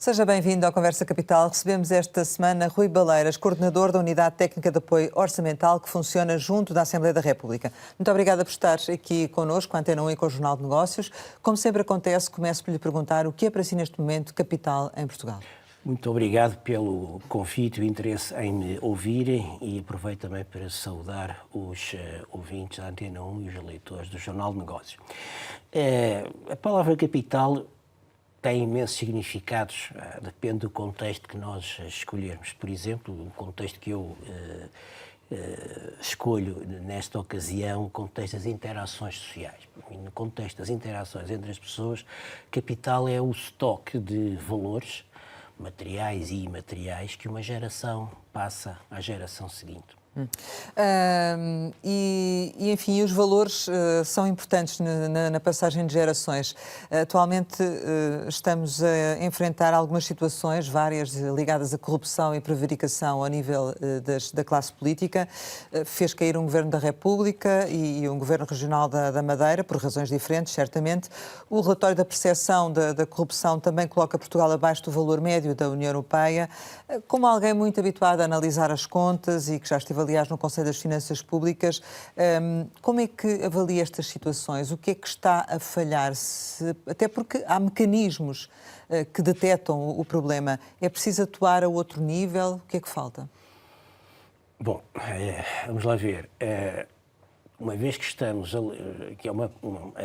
Seja bem-vindo à Conversa Capital. Recebemos esta semana Rui Baleiras, coordenador da Unidade Técnica de Apoio Orçamental, que funciona junto da Assembleia da República. Muito obrigada por estar aqui connosco, com a Antena 1 e com o Jornal de Negócios. Como sempre acontece, começo por lhe perguntar o que é para si neste momento capital em Portugal. Muito obrigado pelo convite e o interesse em me ouvirem e aproveito também para saudar os ouvintes da Antena 1 e os leitores do Jornal de Negócios. A palavra capital tem imensos significados, depende do contexto que nós escolhermos. Por exemplo, o contexto que eu escolho nesta ocasião, o contexto das interações sociais. No contexto das interações entre as pessoas, capital é o estoque de valores, materiais e imateriais, que uma geração passa à geração seguinte. Enfim, os valores são importantes na passagem de gerações. Atualmente estamos a enfrentar algumas situações, várias ligadas à corrupção e prevaricação ao nível da classe política. Fez cair um governo da República e um governo regional da Madeira, por razões diferentes, certamente. O relatório da percepção da corrupção também coloca Portugal abaixo do valor médio da União Europeia. Como alguém muito habituado a analisar as contas e que já esteve aliás, no Conselho das Finanças Públicas, como é que avalia estas situações? O que é que está a falhar? Até porque há mecanismos que detectam o problema. É preciso atuar a outro nível? O que é que falta? Bom, vamos lá ver. Uma vez que estamos, que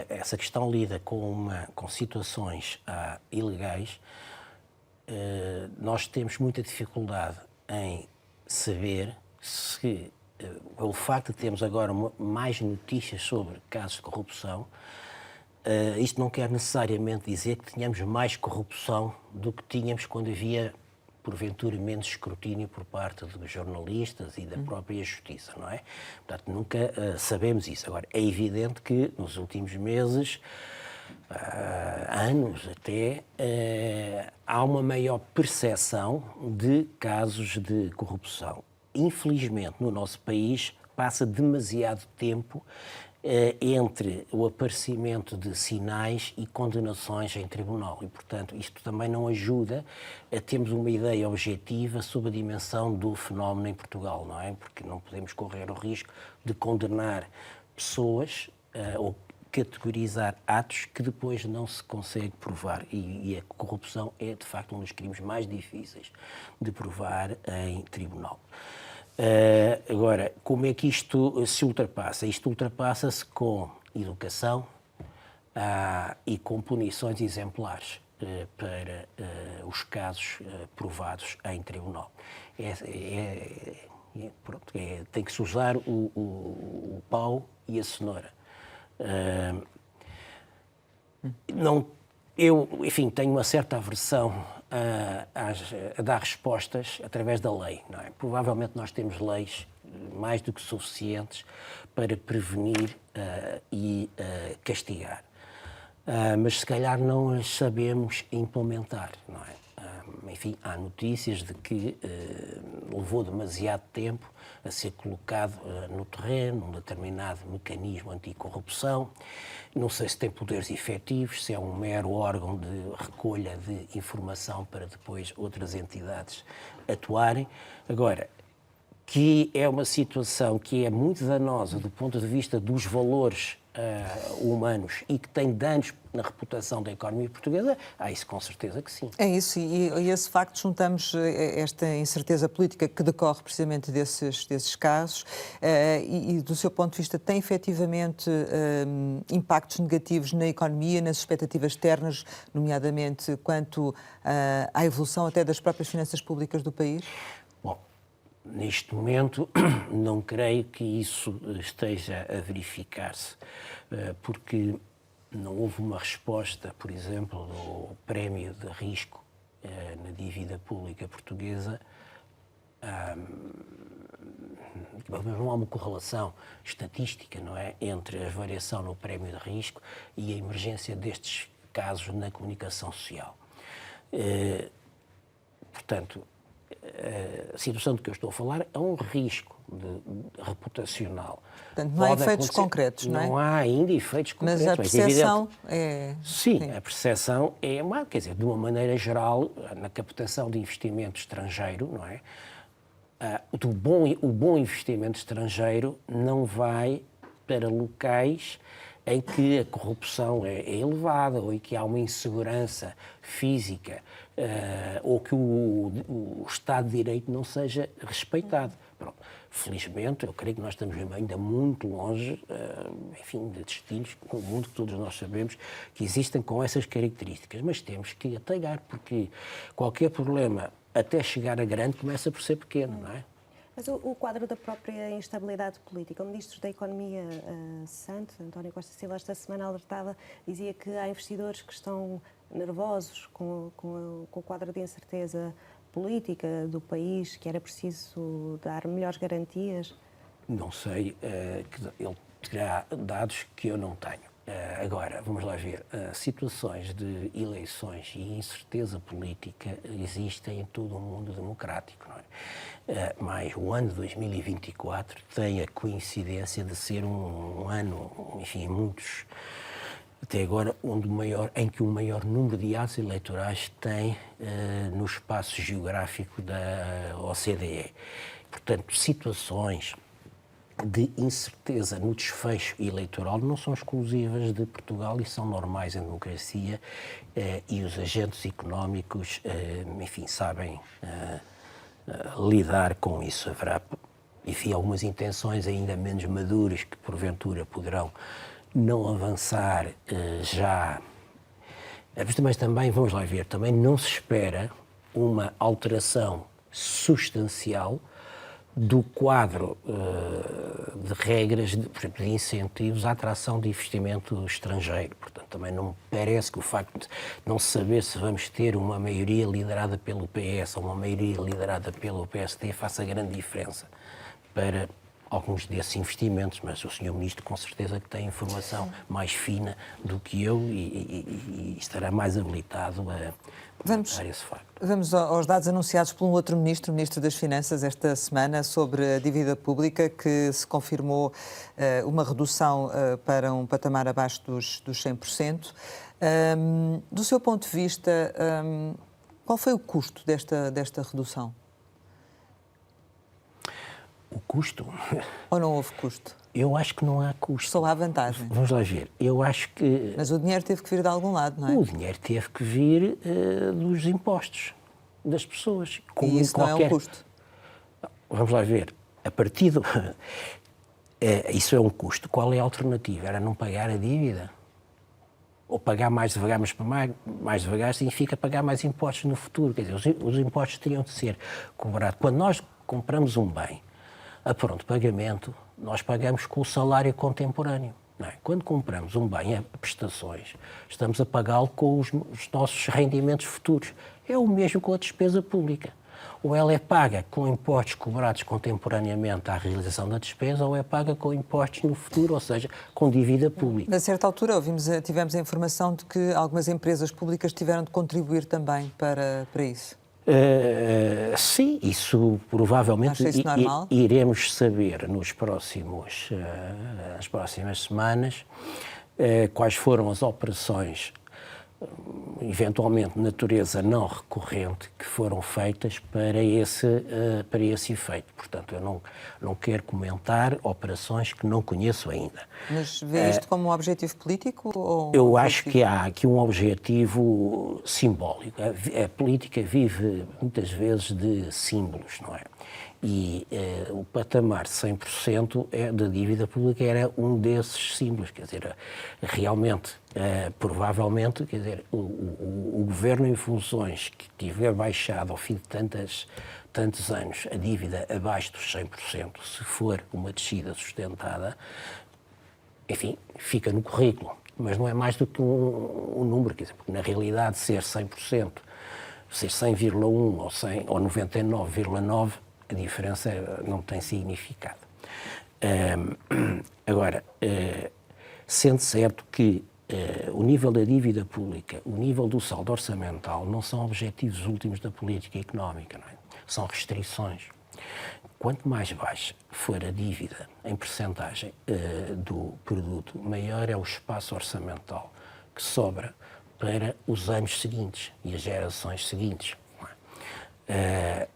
essa questão lida com situações ilegais, nós temos muita dificuldade em saber se o facto de termos agora mais notícias sobre casos de corrupção, isto não quer necessariamente dizer que tenhamos mais corrupção do que tínhamos quando havia, porventura, menos escrutínio por parte dos jornalistas e da própria justiça, não é? Portanto, nunca sabemos isso. Agora, é evidente que nos últimos meses, anos até, há uma maior percepção de casos de corrupção. Infelizmente, no nosso país, passa demasiado tempo entre o aparecimento de sinais e condenações em tribunal. E, portanto, isto também não ajuda a termos uma ideia objetiva sobre a dimensão do fenómeno em Portugal, não é? Porque não podemos correr o risco de condenar pessoas ou categorizar atos que depois não se consegue provar. E a corrupção é, de facto, um dos crimes mais difíceis de provar em tribunal. Agora, como é que isto se ultrapassa? Isto ultrapassa-se com educação e com punições exemplares para os casos provados em tribunal. Tem que se usar o pau e a cenoura. Eu, enfim, tenho uma certa aversão a dar respostas através da lei, não é? Provavelmente nós temos leis mais do que suficientes para prevenir e castigar, mas se calhar não as sabemos implementar, não é? Enfim, há notícias de que levou demasiado tempo a ser colocado no terreno um determinado mecanismo anticorrupção. Não sei se tem poderes efetivos, se é um mero órgão de recolha de informação para depois outras entidades atuarem. Agora, que é uma situação que é muito danosa do ponto de vista dos valores humanos e que tem danos na reputação da economia portuguesa, isso com certeza que sim. É isso, e a esse facto juntamos esta incerteza política que decorre precisamente desses casos e do seu ponto de vista tem efetivamente impactos negativos na economia, nas expectativas externas, nomeadamente quanto à evolução até das próprias finanças públicas do país? Bom, neste momento não creio que isso esteja a verificar-se, porque não houve uma resposta, por exemplo, do prémio de risco na dívida pública portuguesa. Não há uma correlação estatística, não é, entre a variação no prémio de risco e a emergência destes casos na comunicação social. Portanto, a situação de que eu estou a falar é um risco reputacional. Portanto, não há Pode efeitos acontecer. concretos, não é? Não há ainda efeitos concretos. Mas a é percepção evidente. é... Sim, a percepção é má, quer dizer, de uma maneira geral, na captação de investimento estrangeiro, não é? O bom investimento estrangeiro não vai para locais em que a corrupção é elevada ou em que há uma insegurança física ou que o Estado de Direito não seja respeitado. Pronto. Felizmente, eu creio que nós estamos ainda muito longe, enfim, de destinos no mundo que todos nós sabemos que existem com essas características, mas temos que atacar, porque qualquer problema até chegar a grande começa por ser pequeno, não é? Mas o quadro da própria instabilidade política, o Ministro da Economia Santo, António Costa Silva, esta semana alertava, dizia que há investidores que estão nervosos com o quadro de incerteza política do país, que era preciso dar melhores garantias. Não sei, que ele terá dados que eu não tenho. Agora, vamos lá ver, situações de eleições e incerteza política existem em todo o mundo democrático, não é? Mas o ano de 2024 tem a coincidência de ser um ano, enfim, muitos, até agora, em que o maior número de atos eleitorais tem no espaço geográfico da OCDE. Portanto, situações de incerteza no desfecho eleitoral não são exclusivas de Portugal e são normais em democracia e os agentes económicos, enfim, sabem lidar com isso. Haverá, enfim, algumas intenções ainda menos maduras que, porventura, poderão não avançar já. Mas também, vamos lá ver, também não se espera uma alteração substancial do quadro de regras, por exemplo, de incentivos à atração de investimento estrangeiro. Portanto, também não me parece que o facto de não se saber se vamos ter uma maioria liderada pelo PS ou uma maioria liderada pelo PSD faça grande diferença para alguns desses investimentos, mas o Sr. Ministro com certeza que tem informação mais fina do que eu e estará mais habilitado a dar esse facto. Vamos aos dados anunciados por um outro ministro, o Ministro das Finanças, esta semana, sobre a dívida pública, que se confirmou uma redução para um patamar abaixo dos 100%. Do seu ponto de vista, qual foi o custo desta redução? O custo? Ou não houve custo? Eu acho que não há custo. Só há vantagem. Vamos lá ver. Eu acho que... Mas o dinheiro teve que vir de algum lado, não é? O dinheiro teve que vir dos impostos das pessoas. E isso não é um custo? Vamos lá ver. A partir do... isso é um custo. Qual é a alternativa? Era não pagar a dívida? Ou pagar mais devagar, mas mais devagar significa pagar mais impostos no futuro. Quer dizer, os impostos teriam de ser cobrados. Quando nós compramos um bem a pronto pagamento, nós pagamos com o salário contemporâneo. Não é? Quando compramos um bem a prestações, estamos a pagá-lo com os nossos rendimentos futuros. É o mesmo com a despesa pública. Ou ela é paga com impostos cobrados contemporaneamente à realização da despesa, ou é paga com impostos no futuro, ou seja, com dívida pública. A certa altura, tivemos a informação de que algumas empresas públicas tiveram de contribuir também para isso. Sim, isso provavelmente iremos saber nas próximas semanas quais foram as operações, eventualmente de natureza não recorrente, que foram feitas para esse efeito. Portanto, eu não quero comentar operações que não conheço ainda. Mas vê isto como um objetivo político? Ou eu acho que há aqui um objetivo simbólico. A política vive muitas vezes de símbolos, não é? E o patamar de 100% da dívida pública era um desses símbolos. Quer dizer, realmente, provavelmente, quer dizer, o governo em funções que tiver baixado ao fim de tantos anos a dívida abaixo dos 100%, se for uma descida sustentada, enfim, fica no currículo. Mas não é mais do que um número, quer dizer, porque na realidade ser 100%, ser 100,1 ou 99,9%, a diferença não tem significado. Agora, sendo certo que o nível da dívida pública, o nível do saldo orçamental não são objetivos últimos da política económica, não é? são restrições. Quanto mais baixa for a dívida em percentagem do produto, maior é o espaço orçamental que sobra para os anos seguintes e as gerações seguintes.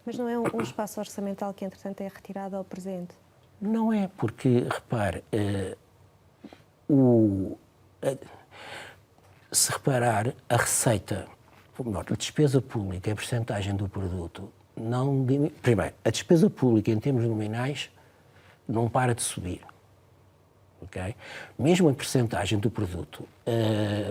Mas não é um espaço orçamental que, entretanto, é retirado ao presente? Não é, porque, repare, se reparar, a receita, ou melhor, a despesa pública em percentagem do produto, não diminui. Primeiro, a despesa pública em termos nominais não para de subir. Okay? Mesmo em percentagem do produto,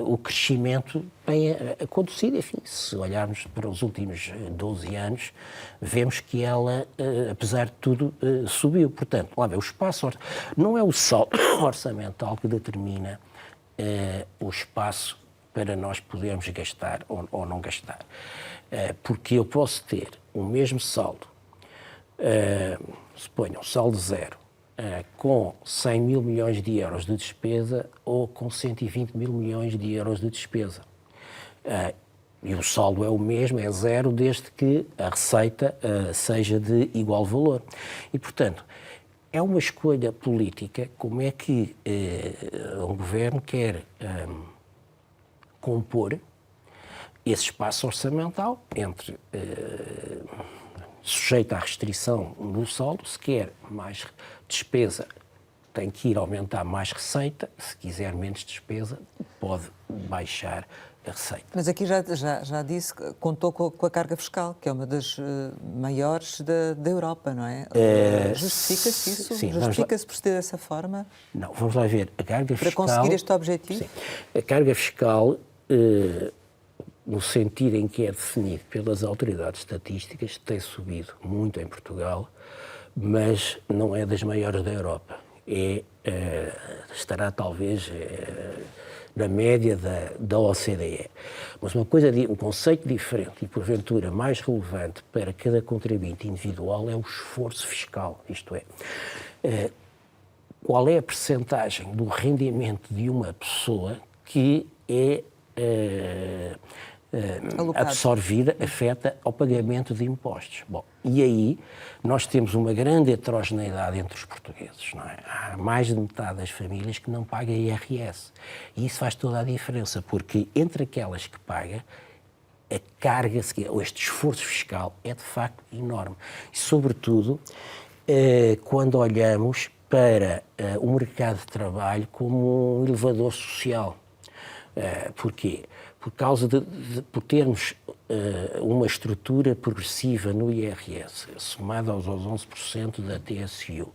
o crescimento tem acontecido. Enfim, se olharmos para os últimos 12 anos, vemos que ela, apesar de tudo, subiu. Portanto, lá vê, o espaço não é o saldo orçamental que determina o espaço para nós podermos gastar ou não gastar. Porque eu posso ter o mesmo saldo, suponham, saldo zero, com 100 mil milhões de euros de despesa ou com 120 mil milhões de euros de despesa. E o saldo é o mesmo, é zero, desde que a receita seja de igual valor. E, portanto, é uma escolha política como é que um governo quer compor esse espaço orçamental entre sujeito à restrição do saldo. Se quer mais despesa, tem que ir aumentar mais receita. Se quiser menos despesa, pode baixar a receita. Mas aqui já disse que contou com a carga fiscal, que é uma das maiores da Europa, não é? Justifica-se isso? Sim, Justifica-se proceder dessa forma? Não, vamos lá ver. A carga para fiscal, conseguir este objetivo? Sim, a carga fiscal, no sentido em que é definido pelas autoridades estatísticas, tem subido muito em Portugal, mas não é das maiores da Europa. Estará talvez na média da OCDE. Mas um conceito diferente e, porventura, mais relevante para cada contribuinte individual é o esforço fiscal, isto é, qual é a percentagem do rendimento de uma pessoa que é absorvida, afeta ao pagamento de impostos. Bom, e aí nós temos uma grande heterogeneidade entre os portugueses, não é? Há mais de metade das famílias que não paga IRS. E isso faz toda a diferença, porque entre aquelas que pagam, a carga, este esforço fiscal é de facto enorme. E, sobretudo, quando olhamos para o mercado de trabalho como um elevador social. Porquê? Por termos uma estrutura progressiva no IRS, somada aos 11% da TSU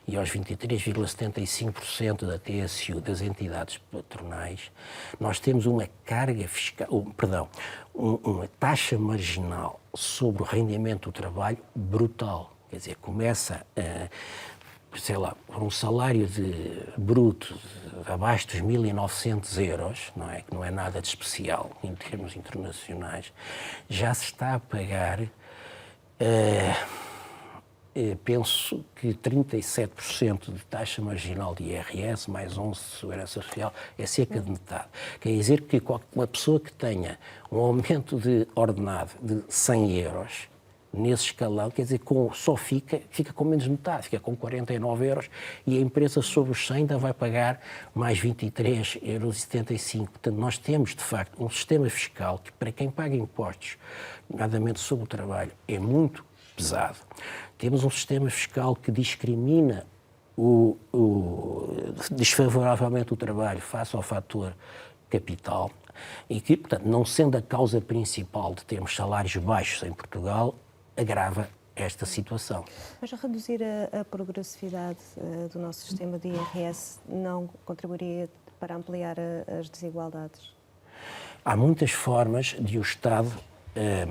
e aos 23,75% da TSU das entidades patronais, nós temos uma carga fiscal, uma taxa marginal sobre o rendimento do trabalho brutal. Quer dizer, começa sei lá, por um salário bruto abaixo dos 1.900 euros, não é? Que não é nada de especial em termos internacionais, já se está a pagar, penso que 37% de taxa marginal de IRS, mais 11% de segurança social, é cerca de metade. Quer dizer que uma pessoa que tenha um aumento de ordenado de 100 euros, nesse escalão, quer dizer, fica com menos metade, fica com 49 euros e a empresa sobre os 100 ainda vai pagar mais 23,75 euros. Portanto, nós temos, de facto, um sistema fiscal que, para quem paga impostos, nomeadamente sobre o trabalho, é muito pesado. Temos um sistema fiscal que discrimina desfavoravelmente o trabalho face ao fator capital e que, portanto, não sendo a causa principal de termos salários baixos em Portugal, agrava esta situação. Mas reduzir a progressividade do nosso sistema de IRS não contribuiria para ampliar as desigualdades? Há muitas formas de o Estado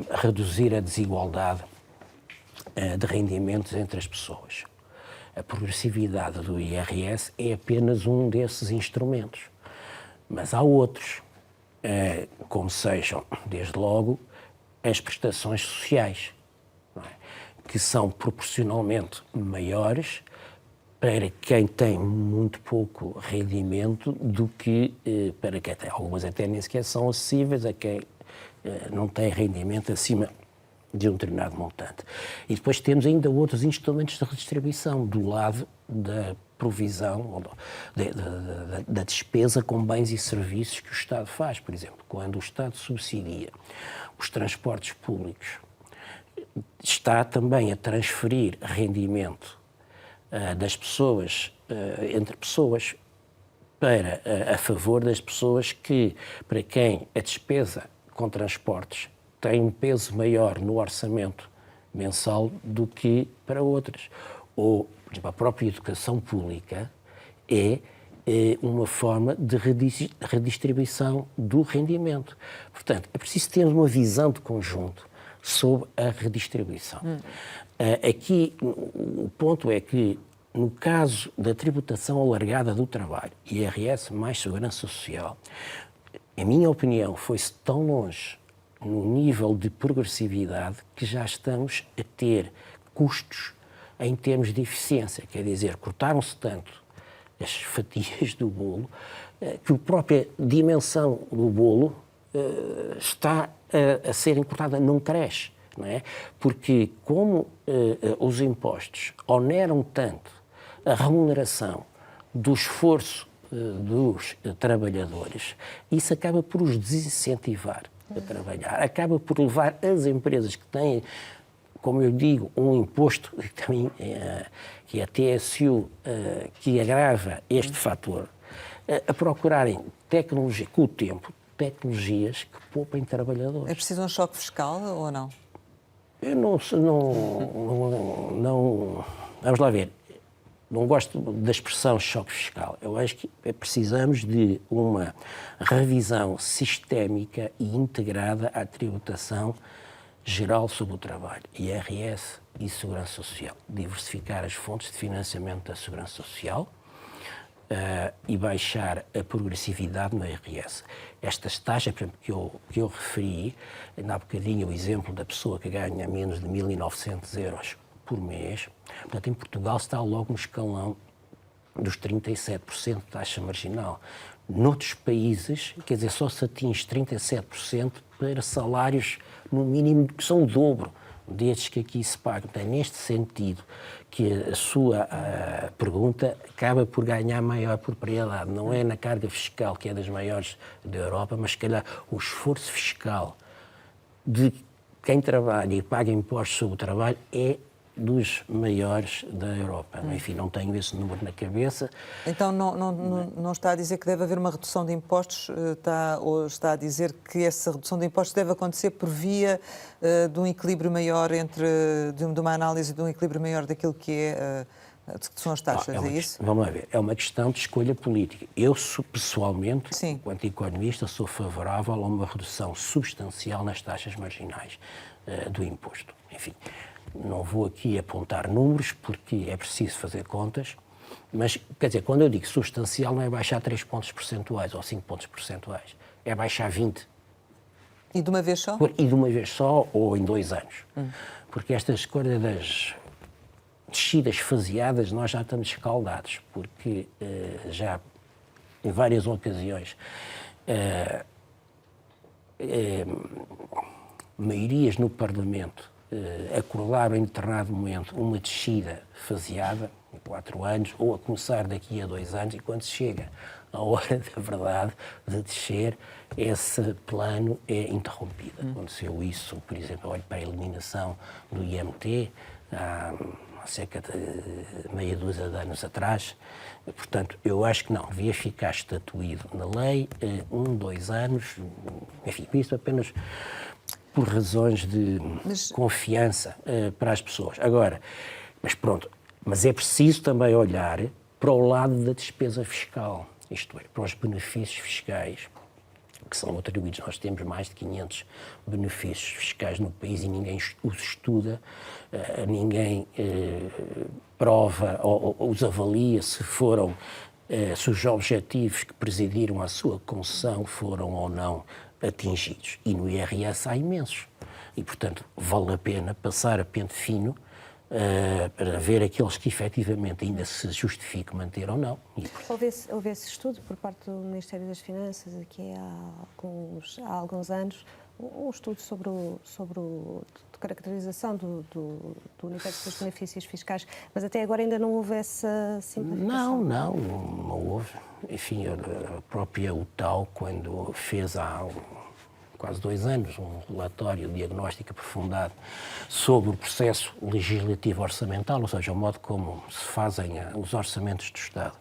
reduzir a desigualdade de rendimentos entre as pessoas. A progressividade do IRS é apenas um desses instrumentos. Mas há outros, como sejam, desde logo, as prestações sociais, que são proporcionalmente maiores para quem tem muito pouco rendimento do que para quem tem. Algumas até nem sequer são acessíveis a quem não tem rendimento acima de um determinado montante. E depois temos ainda outros instrumentos de redistribuição do lado da provisão ou da despesa com bens e serviços que o Estado faz. Por exemplo, quando o Estado subsidia os transportes públicos, está também a transferir rendimento das pessoas, entre pessoas, para a favor das pessoas para quem a despesa com transportes tem um peso maior no orçamento mensal do que para outras. Ou, por exemplo, a própria educação pública é uma forma de redistribuição do rendimento. Portanto, é preciso ter uma visão de conjunto sobre a redistribuição. Aqui, o ponto é que, no caso da tributação alargada do trabalho, IRS mais segurança social, a minha opinião foi-se tão longe no nível de progressividade que já estamos a ter custos em termos de eficiência. Quer dizer, cortaram-se tanto as fatias do bolo que a própria dimensão do bolo está a ser encurtada, não cresce. Não é? Porque como os impostos oneram tanto a remuneração do esforço dos trabalhadores, isso acaba por os desincentivar a trabalhar, acaba por levar as empresas que têm, como eu digo, um imposto que é a TSU, que agrava este fator, a procurarem tecnologia, com o tempo, tecnologias que poupem trabalhadores. É preciso um choque fiscal ou não? Eu não, vamos lá ver, não gosto da expressão choque fiscal. Eu acho que precisamos de uma revisão sistémica e integrada à tributação geral sobre o trabalho, IRS e Segurança Social. Diversificar as fontes de financiamento da Segurança Social e baixar a progressividade no IRS. Estas taxas, por exemplo, que eu referi, ainda há bocadinho o exemplo da pessoa que ganha menos de 1.900 euros por mês, portanto, em Portugal está logo no escalão dos 37% de taxa marginal. Noutros países, quer dizer, só se atinge 37% para salários, no mínimo, que são o dobro destes que aqui se pagam. Então, é neste sentido que a sua pergunta acaba por ganhar maior propriedade. Não é na carga fiscal, que é das maiores da Europa, mas, se calhar, o esforço fiscal de quem trabalha e paga impostos sobre o trabalho é dos maiores da Europa. Enfim, não tenho esse número na cabeça. Então não está a dizer que deve haver uma redução de impostos, ou está a dizer que essa redução de impostos deve acontecer por via de um equilíbrio maior de uma análise de um equilíbrio maior daquilo que são as taxas, é isso? Vamos lá ver, é uma questão de escolha política. Eu, pessoalmente, Sim, enquanto economista, sou favorável a uma redução substancial nas taxas marginais do imposto. Enfim, não vou aqui apontar números, porque é preciso fazer contas, mas, quer dizer, quando eu digo substancial, não é baixar 3 pontos percentuais ou 5 pontos percentuais, é baixar 20. E de uma vez só? E de uma vez só ou em 2 anos. Porque estas coisas das descidas faseadas, nós já estamos escaldados, porque já em várias ocasiões maiorias no Parlamento acordaram em determinado momento uma descida faseada, em 4 anos, ou a começar daqui a 2 anos, e quando se chega à hora da verdade de descer, esse plano é interrompido. Aconteceu isso, por exemplo, olho para a eliminação do IMT, há cerca de meia dúzia de anos atrás. Portanto, eu acho que não, devia ficar estatuído na lei 1, 2 anos, enfim, isso apenas por razões de confiança para as pessoas. Agora, mas pronto, mas é preciso também olhar para o lado da despesa fiscal, isto é, para os benefícios fiscais que são atribuídos. Nós temos mais de 500 benefícios fiscais no país e ninguém os estuda, ninguém prova ou os avalia se foram, se os objetivos que presidiram à sua concessão foram ou não atingidos. E no IRS há imensos. E, portanto, vale a pena passar a pente fino para ver aqueles que efetivamente ainda se justifica manter ou não. Houve esse estudo por parte do Ministério das Finanças aqui há alguns anos, um estudo de caracterização do universo dos benefícios fiscais, mas até agora ainda não houve essa simplificação. Não houve. Enfim, a própria UTAU, quando fez há quase 2 anos um relatório diagnóstico aprofundado sobre o processo legislativo orçamental, ou seja, o modo como se fazem os orçamentos do Estado,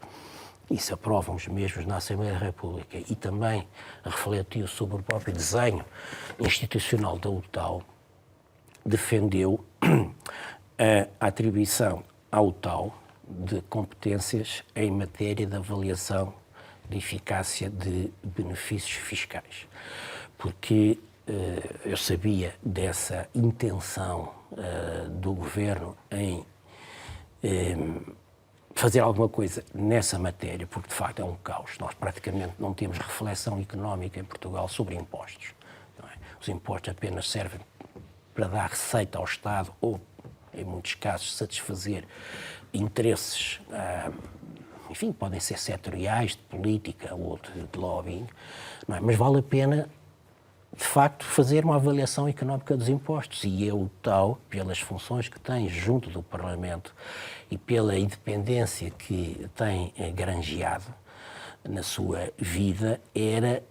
e se aprovam os mesmos na Assembleia da República, e também refletiu sobre o próprio desenho institucional da UTAU, defendeu a atribuição à UTAU de competências em matéria de avaliação de eficácia de benefícios fiscais. Porque eu sabia dessa intenção do Governo em fazer alguma coisa nessa matéria, porque de facto é um caos. Nós praticamente não temos reflexão económica em Portugal sobre impostos. Não é? Os impostos apenas servem para dar receita ao Estado ou, em muitos casos, satisfazer interesses, enfim, podem ser setoriais, de política ou de lobbying, não é? Mas vale a pena, de facto, fazer uma avaliação económica dos impostos, e eu tal, pelas funções que tem junto do Parlamento e pela independência que tem granjeado na sua vida, era,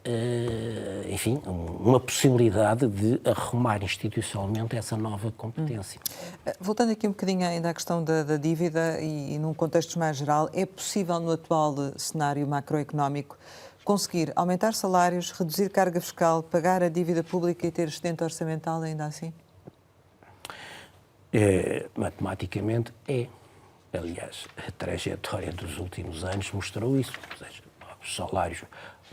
enfim, uma possibilidade de arrumar institucionalmente essa nova competência. Voltando aqui um bocadinho ainda à questão da dívida e num contexto mais geral, é possível no atual cenário macroeconómico conseguir aumentar salários, reduzir carga fiscal, pagar a dívida pública e ter excedente orçamental ainda assim? Matematicamente é. Aliás, a trajetória dos últimos anos mostrou isso. Ou seja, os salários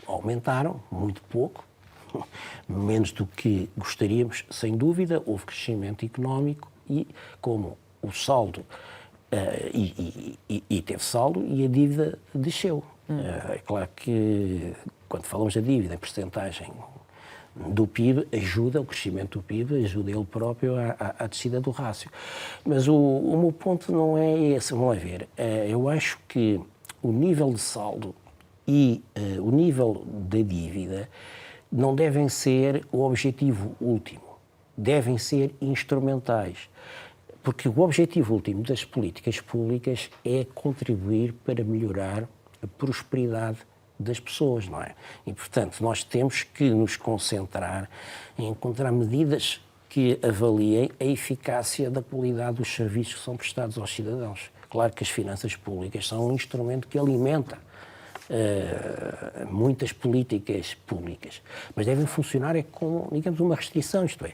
aumentaram muito pouco, menos do que gostaríamos, sem dúvida. Houve crescimento económico e, como o saldo, e teve saldo, e a dívida desceu. É claro que, quando falamos da dívida em percentagem do PIB, ajuda o crescimento do PIB, ajuda ele próprio à descida do rácio. Mas o meu ponto não é esse. Vamos lá ver. Eu acho que o nível de saldo e o nível da dívida não devem ser o objetivo último. Devem ser instrumentais. Porque o objetivo último das políticas públicas é contribuir para melhorar a prosperidade das pessoas, não é? E, portanto, nós temos que nos concentrar em encontrar medidas que avaliem a eficácia da qualidade dos serviços que são prestados aos cidadãos. Claro que as finanças públicas são um instrumento que alimenta muitas políticas públicas, mas devem funcionar com, digamos, uma restrição, isto é,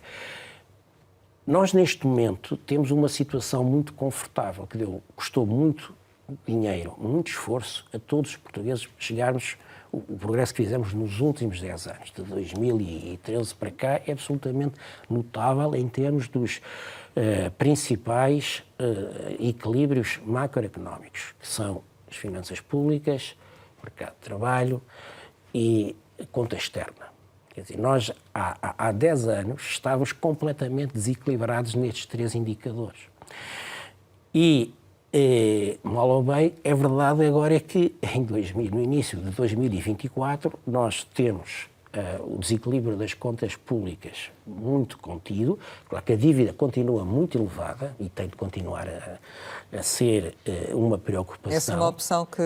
nós neste momento temos uma situação muito confortável, que custou muito dinheiro, muito esforço a todos os portugueses chegarmos. O progresso que fizemos nos últimos 10 anos, de 2013 para cá, é absolutamente notável em termos dos principais equilíbrios macroeconómicos, que são as finanças públicas, o mercado de trabalho e a conta externa. Quer dizer, nós há 10 anos estávamos completamente desequilibrados nestes 3 indicadores. E mal ou bem, é verdade agora é que no início de 2024 nós temos o desequilíbrio das contas públicas muito contido. Claro que a dívida continua muito elevada e tem de continuar a ser uma preocupação. Essa é uma opção que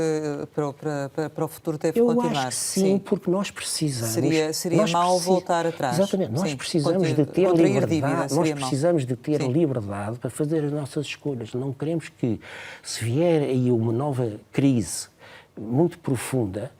para o futuro deve continuar. Eu acho que sim, porque nós precisamos... Seria mau voltar atrás. Exatamente, nós precisamos de ter liberdade, nós precisamos de ter liberdade para fazer as nossas escolhas. Não queremos que, se vier aí uma nova crise muito profunda,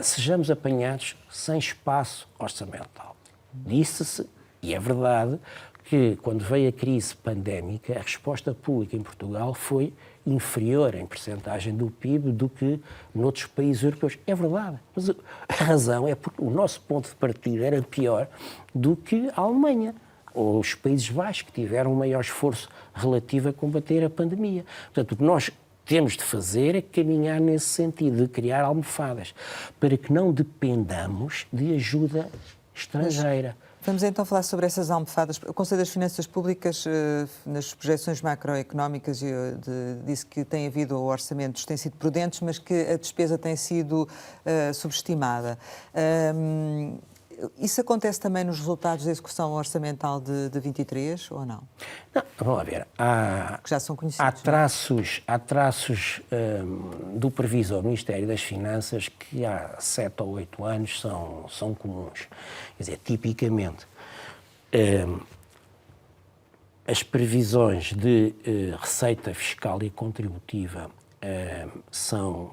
sejamos apanhados sem espaço orçamental. Disse-se, e é verdade, que quando veio a crise pandémica, a resposta pública em Portugal foi inferior em percentagem do PIB do que noutros países europeus. É verdade, mas a razão é porque o nosso ponto de partida era pior do que a Alemanha ou os Países Baixos, que tiveram um maior esforço relativo a combater a pandemia. Portanto, o que nós temos de fazer é caminhar nesse sentido, de criar almofadas, para que não dependamos de ajuda estrangeira. Vamos então falar sobre essas almofadas. O Conselho das Finanças Públicas, nas projeções macroeconómicas, disse que tem havido orçamentos que têm sido prudentes, mas que a despesa tem sido subestimada. Isso acontece também nos resultados da execução orçamental de 23 ou não? Não, vamos lá ver. Que já são conhecidos. Há traços do previsor do Ministério das Finanças que há 7 ou 8 anos são comuns. Quer dizer, tipicamente, as previsões de receita fiscal e contributiva são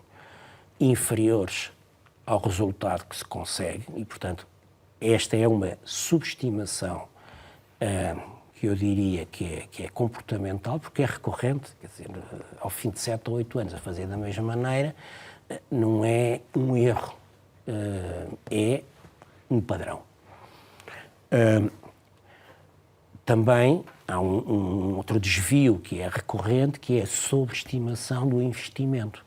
inferiores ao resultado que se consegue e, portanto, esta é uma subestimação que eu diria que é comportamental, porque é recorrente, quer dizer, ao fim de 7 ou 8 anos a fazer da mesma maneira, não é um erro, é um padrão. Também há um outro desvio que é recorrente, que é a sobreestimação do investimento.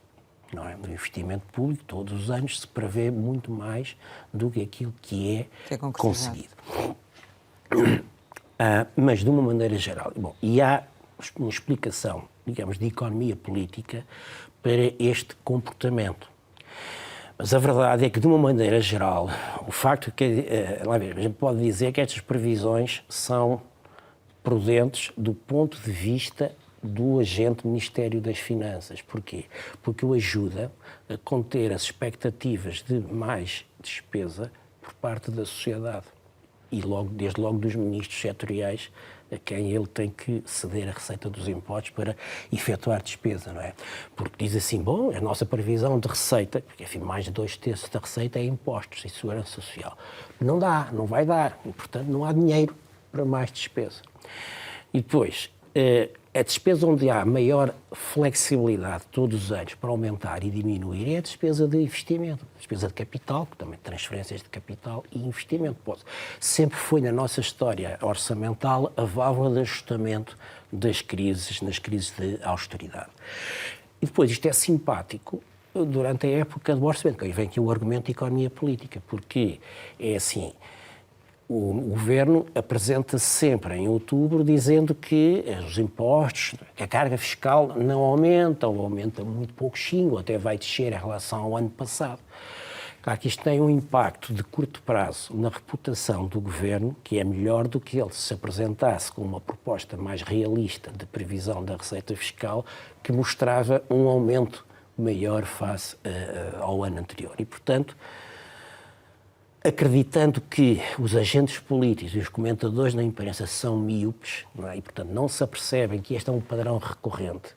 Não é? Do investimento público, todos os anos se prevê muito mais do que aquilo que é conseguido. Mas, de uma maneira geral, bom, e há uma explicação, digamos, de economia política para este comportamento. Mas a verdade é que, de uma maneira geral, o facto que, lá ver, a gente pode dizer que estas previsões são prudentes do ponto de vista do agente Ministério das Finanças. Porquê? Porque o ajuda a conter as expectativas de mais despesa por parte da sociedade e desde logo dos ministros setoriais a quem ele tem que ceder a receita dos impostos para efetuar despesa, não é? Porque diz assim, bom, a nossa previsão de receita, porque enfim, mais de 2/3 da receita é impostos e segurança social. Não dá, não vai dar, e portanto não há dinheiro para mais despesa. E depois, a despesa onde há maior flexibilidade todos os anos para aumentar e diminuir é a despesa de investimento, despesa de capital, também transferências de capital e investimento. Sempre foi na nossa história orçamental a válvula de ajustamento das crises, nas crises de austeridade. E depois isto é simpático durante a época do orçamento, que aí vem aqui o argumento de economia política, porque é assim, o Governo apresenta-se sempre em outubro dizendo que os impostos, que a carga fiscal não aumenta, ou aumenta muito pouquinho, ou até vai descer em relação ao ano passado. Claro que isto tem um impacto de curto prazo na reputação do Governo, que é melhor do que ele se apresentasse com uma proposta mais realista de previsão da receita fiscal, que mostrava um aumento maior face ao ano anterior. E, portanto, acreditando que os agentes políticos e os comentadores na imprensa são míopes, não é? E, portanto, não se apercebem que este é um padrão recorrente,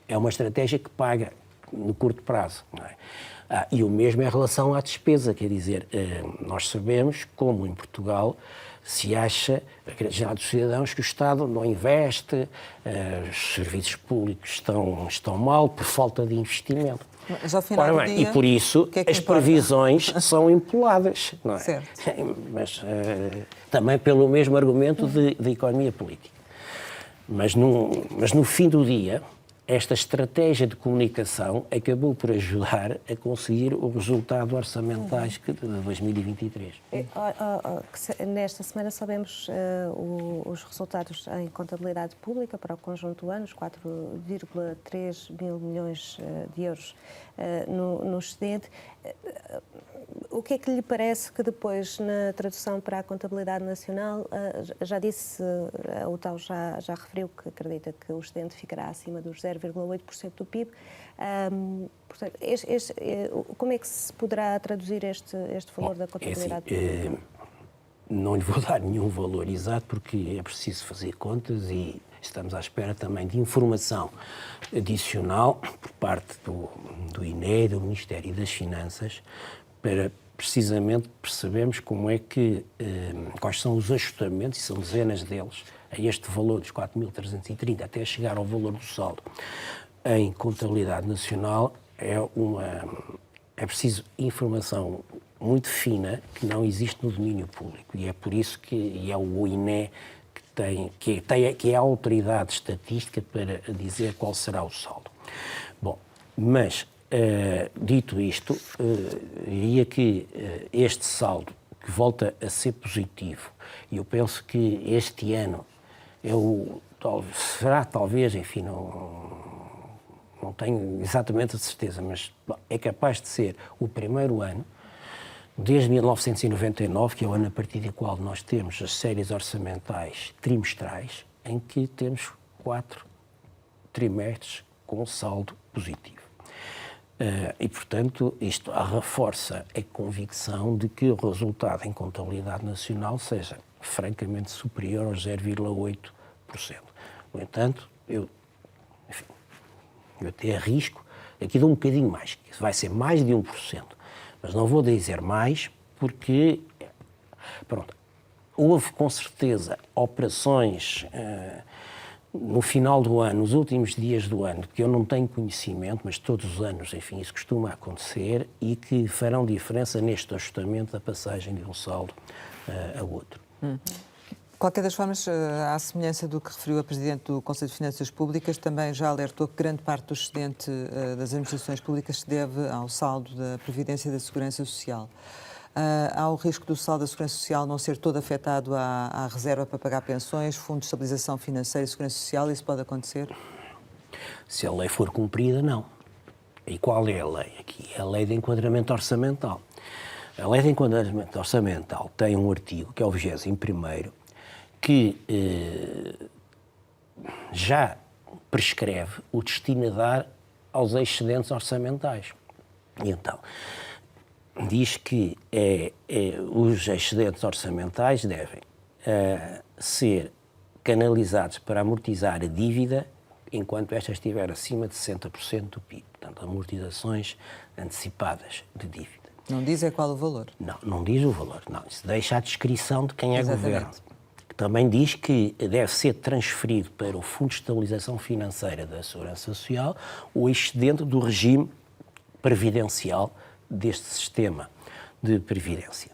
é uma estratégia que paga no curto prazo. Não é? E o mesmo em relação à despesa, quer dizer, nós sabemos como em Portugal se acha, a grande geral dos cidadãos, que o Estado não investe, os serviços públicos estão mal por falta de investimento. Mas ao final do dia, e por isso que as previsões são empoladas, não é? Certo. Mas também pelo mesmo argumento de economia política. Mas no fim do dia, esta estratégia de comunicação acabou por ajudar a conseguir o resultado orçamentais de 2023. Nesta semana sabemos os resultados em contabilidade pública para o conjunto do ano, os 4,3 mil milhões de euros no excedente. O que é que lhe parece que depois, na tradução para a contabilidade nacional, já disse, o tal já referiu que acredita que o excedente ficará acima dos 0,8% do PIB. Portanto, como é que se poderá traduzir este valor da contabilidade pública? Não lhe vou dar nenhum valor exato porque é preciso fazer contas e estamos à espera também de informação adicional por parte do INE, do Ministério das Finanças, para precisamente percebermos como é que, quais são os ajustamentos, e são dezenas deles, a este valor dos 4.330 até chegar ao valor do saldo em contabilidade nacional. É preciso informação muito fina que não existe no domínio público e é por isso que é o INE que é a autoridade estatística para dizer qual será o saldo. Bom, mas dito isto, diria que este saldo que volta a ser positivo, e eu penso que este ano será talvez, enfim, não tenho exatamente a certeza, mas é capaz de ser o primeiro ano desde 1999, que é o ano a partir do qual nós temos as séries orçamentais trimestrais, em que temos 4 trimestres com saldo positivo. E, portanto, isto reforça a convicção de que o resultado em contabilidade nacional seja francamente superior aos 0,8%. No entanto, eu até arrisco, aqui dou um bocadinho mais, que vai ser mais de 1%, mas não vou dizer mais porque, pronto, houve com certeza operações no final do ano, nos últimos dias do ano, que eu não tenho conhecimento, mas todos os anos, enfim, isso costuma acontecer e que farão diferença neste ajustamento da passagem de um saldo a outro. Qualquer das formas, à semelhança do que referiu a Presidente do Conselho de Finanças Públicas, também já alertou que grande parte do excedente das administrações públicas se deve ao saldo da Previdência e da Segurança Social. Há o risco do saldo da Segurança Social não ser todo afetado à reserva para pagar pensões, Fundo de Estabilização Financeira e Segurança Social, isso pode acontecer? Se a lei for cumprida, não. E qual é a lei aqui? É a lei de enquadramento orçamental. A lei de enquadramento orçamental tem um artigo, que é o 21º, que já prescreve o destino a dar aos excedentes orçamentais. E então, diz que os excedentes orçamentais devem ser canalizados para amortizar a dívida enquanto esta estiver acima de 60% do PIB. Portanto, amortizações antecipadas de dívida. Não diz é qual o valor? Não diz o valor. Não, isso deixa a descrição de quem é Exatamente. governo. Também diz que deve ser transferido para o Fundo de Estabilização Financeira da Segurança Social o excedente do regime previdencial deste sistema de previdência.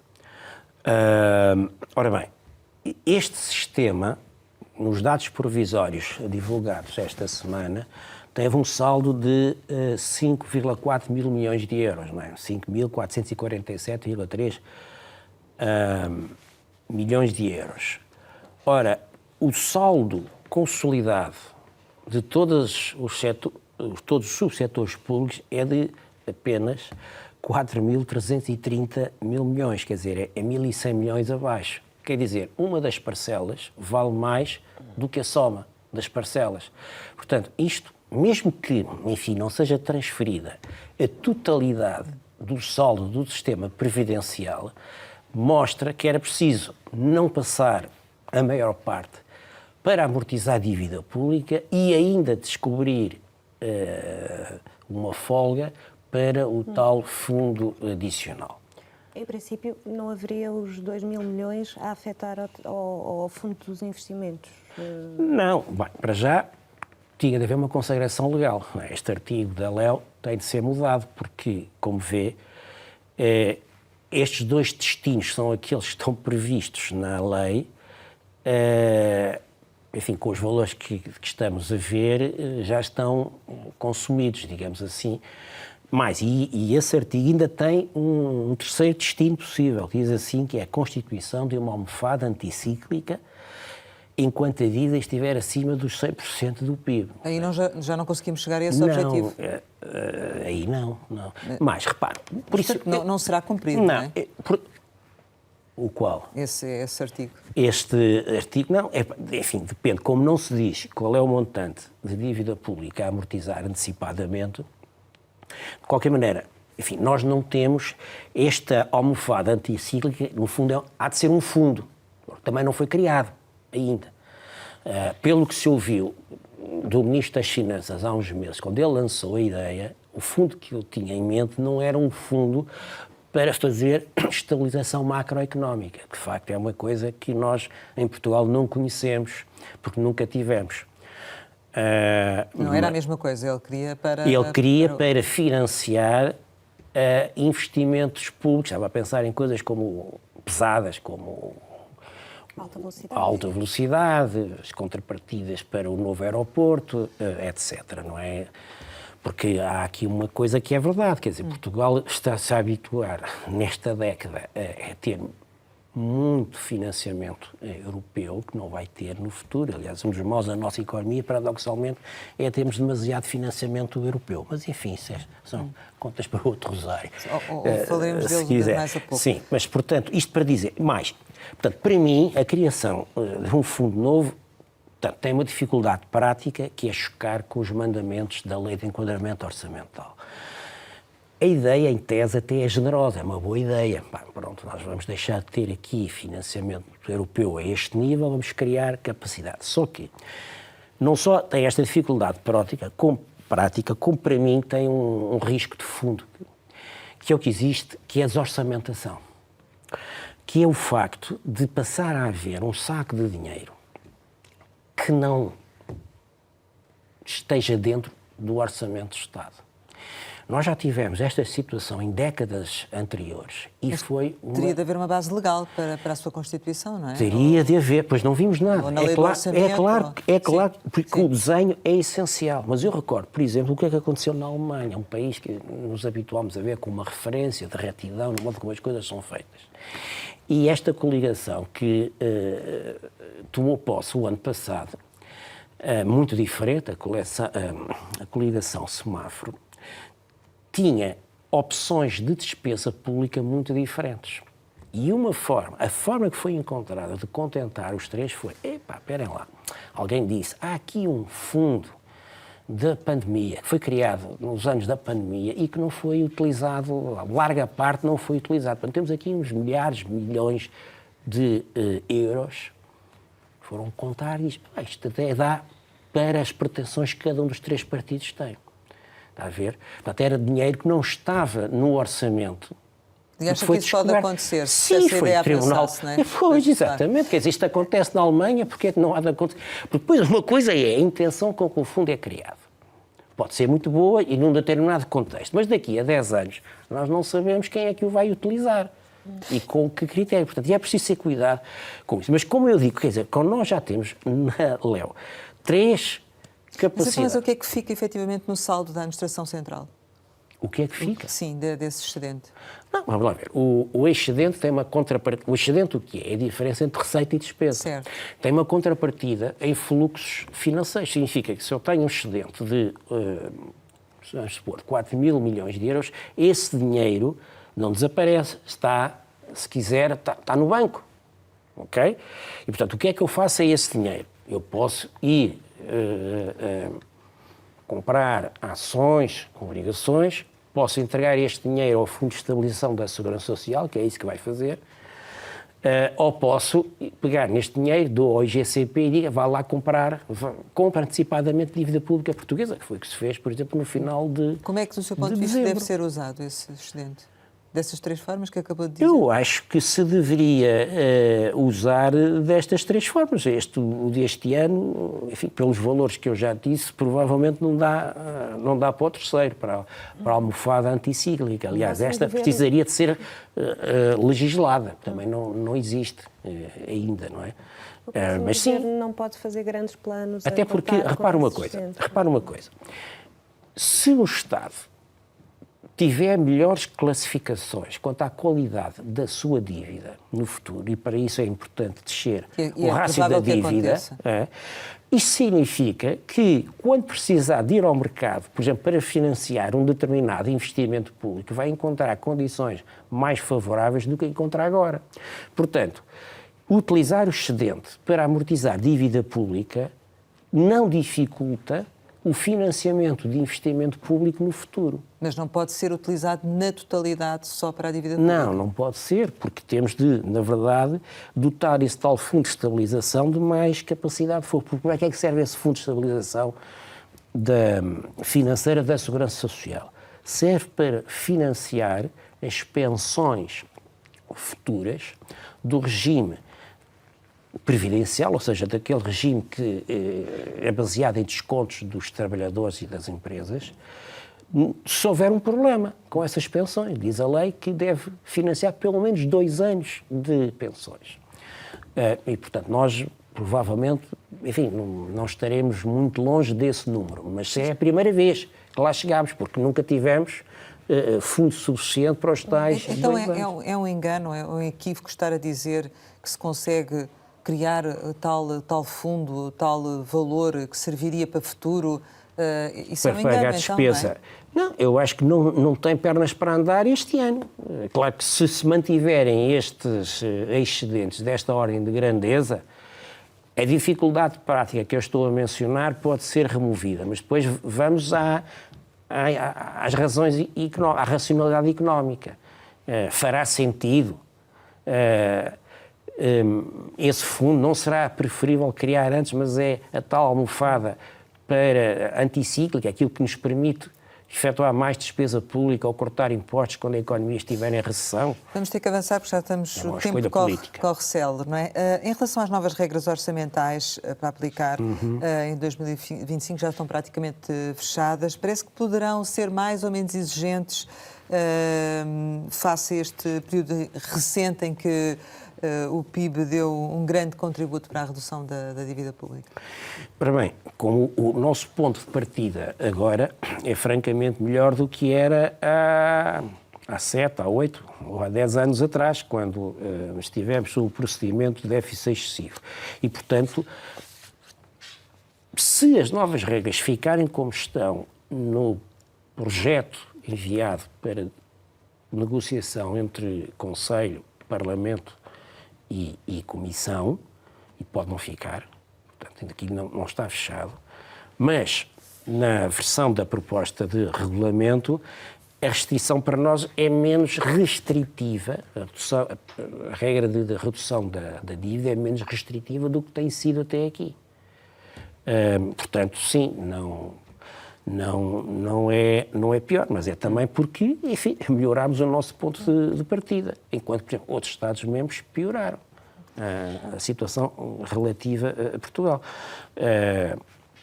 Ora bem, este sistema, nos dados provisórios divulgados esta semana, teve um saldo de 5,4 mil milhões de euros, não é? 5.447,3 milhões de euros. Ora, o saldo consolidado de todos os subsetores públicos é de apenas 4.330 mil milhões, quer dizer, é 1.100 milhões abaixo. Quer dizer, uma das parcelas vale mais do que a soma das parcelas. Portanto, isto, mesmo que, enfim, não seja transferida a totalidade do saldo do sistema previdencial, mostra que era preciso não passar a maior parte para amortizar a dívida pública e ainda descobrir uma folga para o tal fundo adicional. Em princípio, não haveria os 2 mil milhões a afetar ao Fundo dos Investimentos? Não, bem, para já tinha de haver uma consagração legal. Este artigo da LEO tem de ser mudado porque, como vê, estes dois destinos são aqueles que estão previstos na lei. Enfim, com os valores que estamos a ver, já estão consumidos, digamos assim. E esse artigo ainda tem um terceiro destino possível, que diz assim, que é a constituição de uma almofada anticíclica enquanto a dívida estiver acima dos 100% do PIB. Aí já não conseguimos chegar a esse objetivo? Aí não. Mas, repare... Por isso, não será cumprido, não é? O qual? Esse artigo. Este artigo, não. Enfim, depende. Como não se diz qual é o montante de dívida pública a amortizar antecipadamente, de qualquer maneira, enfim, nós não temos esta almofada anticíclica, no fundo, há de ser um fundo. Também não foi criado ainda. Pelo que se ouviu do Ministro das Finanças há uns meses, quando ele lançou a ideia, o fundo que ele tinha em mente não era um fundo para fazer estabilização macroeconómica, que de facto é uma coisa que nós em Portugal não conhecemos, porque nunca tivemos. Não era a mesma coisa, ele queria para financiar investimentos públicos, estava a pensar em coisas como pesadas, como alta velocidade, as contrapartidas para o novo aeroporto, etc. Não é? Porque há aqui uma coisa que é verdade, quer dizer, Portugal está-se a habituar nesta década a ter muito financiamento europeu que não vai ter no futuro. Aliás, um dos maus da nossa economia, paradoxalmente, é termos demasiado financiamento europeu. Mas, enfim, são contas para outro rosário. Ou falaremos Se deles quiser. mais a pouco. Sim, mas, portanto, isto para dizer mais. Portanto, para mim, a criação de um fundo novo tem uma dificuldade prática que é chocar com os mandamentos da Lei de Enquadramento Orçamental. A ideia, em tese, até é generosa, é uma boa ideia. Pronto, nós vamos deixar de ter aqui financiamento europeu a este nível, vamos criar capacidade. Só que não só tem esta dificuldade prática, como para mim tem um risco de fundo, que é o que existe, que é a desorçamentação. Que é o facto de passar a haver um saco de dinheiro que não esteja dentro do Orçamento do Estado. Nós já tivemos esta situação em décadas anteriores e foi uma... Teria de haver uma base legal para a sua Constituição, não é? Teria de haver, pois não vimos nada. Ou na lei do orçamento, É claro sim, porque sim. o desenho é essencial. Mas eu recordo, por exemplo, o que é que aconteceu na Alemanha, um país que nos habituámos a ver com uma referência de retidão no modo como as coisas são feitas. E esta coligação que tomou posse o ano passado, muito diferente, a coligação semáforo, tinha opções de despesa pública muito diferentes. E a forma que foi encontrada de contentar os três foi, esperem lá, alguém disse, há aqui um fundo da pandemia, que foi criado nos anos da pandemia e que não foi utilizado, a larga parte não foi utilizado. Portanto, temos aqui uns milhares, milhões de euros, foram contar e isto até dá para as pretensões que cada um dos três partidos tem. Está a ver? Portanto, era dinheiro que não estava no orçamento. E acha que isso pode acontecer? Sim, foi o tribunal. Não é? Pois, exatamente. Quer dizer, isto acontece na Alemanha, porque é que não há de acontecer? Porque depois uma coisa é a intenção com que o fundo é criado. Pode ser muito boa e num determinado contexto, mas daqui a 10 anos nós não sabemos quem é que o vai utilizar e com que critério. Portanto, é preciso ter cuidado com isso. Mas como eu digo, quer dizer, quando nós já temos na LEO 3 capacidades... Mas o que é que fica efetivamente no saldo da Administração Central? O que é que fica? Sim, desse excedente. Não, vamos lá ver. O excedente tem uma contrapartida. O excedente o que é? É a diferença entre receita e despesa. Certo. Tem uma contrapartida em fluxos financeiros. Significa que se eu tenho um excedente de, vamos supor, 4 mil milhões de euros, esse dinheiro não desaparece. Está, se quiser, está no banco. Ok? E, portanto, o que é que eu faço a esse dinheiro? Eu posso ir comprar ações com obrigações, posso entregar este dinheiro ao Fundo de Estabilização da Segurança Social, que é isso que vai fazer, ou posso pegar neste dinheiro, dou ao IGCP e diga, vá lá compra antecipadamente dívida pública portuguesa, que foi o que se fez, por exemplo, no final de Como é que, do seu ponto de vista, deve ser usado esse excedente? Dessas 3 formas que acabou de dizer? Eu acho que se deveria usar destas 3 formas. O deste ano, enfim, pelos valores que eu já disse, provavelmente não dá para o terceiro, para a almofada anticíclica. Aliás, esta precisaria de ser legislada. Também não existe ainda, não é? Mas sim, o governo não pode fazer grandes planos. Até porque, repara uma coisa. Se o Estado tiver melhores classificações quanto à qualidade da sua dívida no futuro, e para isso é importante descer o rácio da dívida, isso significa que, quando precisar de ir ao mercado, por exemplo, para financiar um determinado investimento público, vai encontrar condições mais favoráveis do que encontra agora. Portanto, utilizar o excedente para amortizar dívida pública não dificulta o financiamento de investimento público no futuro. Mas não pode ser utilizado na totalidade só para a dívida pública? Não pode ser, porque temos de, na verdade, dotar esse tal Fundo de Estabilização de mais capacidade. Porque para que é que serve esse Fundo de Estabilização financeira da Segurança Social? Serve para financiar as pensões futuras do regime previdencial, ou seja, daquele regime que é baseado em descontos dos trabalhadores e das empresas, se houver um problema com essas pensões. Diz a lei que deve financiar pelo menos 2 anos de pensões. E, portanto, nós provavelmente, enfim, não estaremos muito longe desse número, mas é a primeira vez que lá chegámos, porque nunca tivemos fundo suficiente para os tais Então 2 anos. é um engano, é um equívoco estar a dizer que se consegue criar tal fundo, tal valor que serviria para o futuro. Isso Para é um pagar engano, a despesa. Então, Não, eu acho que não tem pernas para andar este ano. Claro que se mantiverem estes excedentes desta ordem de grandeza, a dificuldade prática que eu estou a mencionar pode ser removida, mas depois vamos às razões, à racionalidade económica. Fará sentido? Esse fundo não será preferível criar antes, mas é a tal almofada para anticíclica, aquilo que nos permite efetuar mais despesa pública ou cortar impostos quando a economia estiver em recessão? vamos ter que avançar porque já estamos, É uma o tempo escolha política. corre célere, não é? Em relação às novas regras orçamentais para aplicar em 2025 já estão praticamente fechadas. Parece que poderão ser mais ou menos exigentes face a este período recente em que o PIB deu um grande contributo para a redução da dívida pública. Ora bem, como o nosso ponto de partida agora é francamente melhor do que era há 7, há 8 ou há 10 anos atrás, quando estivemos sob o procedimento de déficit excessivo. E, portanto, se as novas regras ficarem como estão no projeto enviado para negociação entre Conselho, Parlamento e Comissão, e pode não ficar, portanto, aquilo não está fechado, mas na versão da proposta de regulamento, a restrição para nós é menos restritiva, a regra de redução da dívida é menos restritiva do que tem sido até aqui. Portanto, sim, não é pior, mas é também porque, enfim, melhorámos o nosso ponto de partida, enquanto, por exemplo, outros Estados-membros pioraram a situação relativa a Portugal.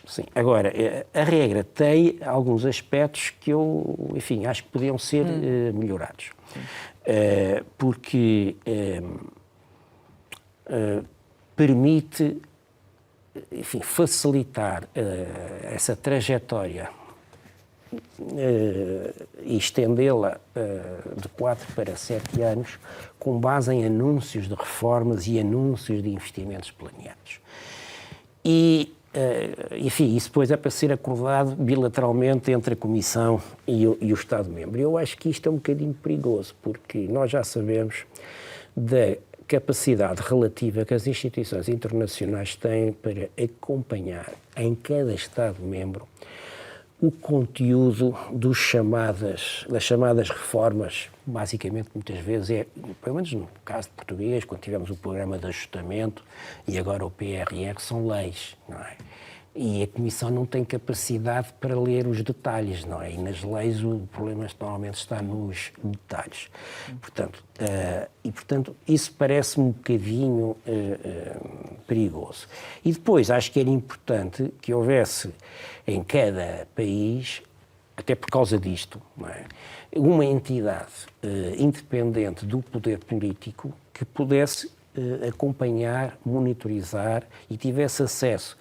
Sim. Agora, a regra tem alguns aspectos que eu, enfim, acho que podiam ser melhorados. Porque permite, enfim, facilitar essa trajetória e estendê-la de 4 para 7 anos com base em anúncios de reformas e anúncios de investimentos planeados. E, enfim, isso depois é para ser acordado bilateralmente entre a Comissão e o Estado-membro. Eu acho que isto é um bocadinho perigoso, porque nós já sabemos da capacidade relativa que as instituições internacionais têm para acompanhar em cada Estado-membro o conteúdo das chamadas reformas. Basicamente, muitas vezes, pelo menos no caso de português, quando tivemos o programa de ajustamento e agora o PRR, são leis, não é? E a Comissão não tem capacidade para ler os detalhes, não é? E nas leis o problema normalmente está nos detalhes. Portanto, isso parece-me um bocadinho perigoso. E depois, acho que era importante que houvesse em cada país, até por causa disto, não é? Uma entidade independente do poder político que pudesse acompanhar, monitorizar e tivesse acesso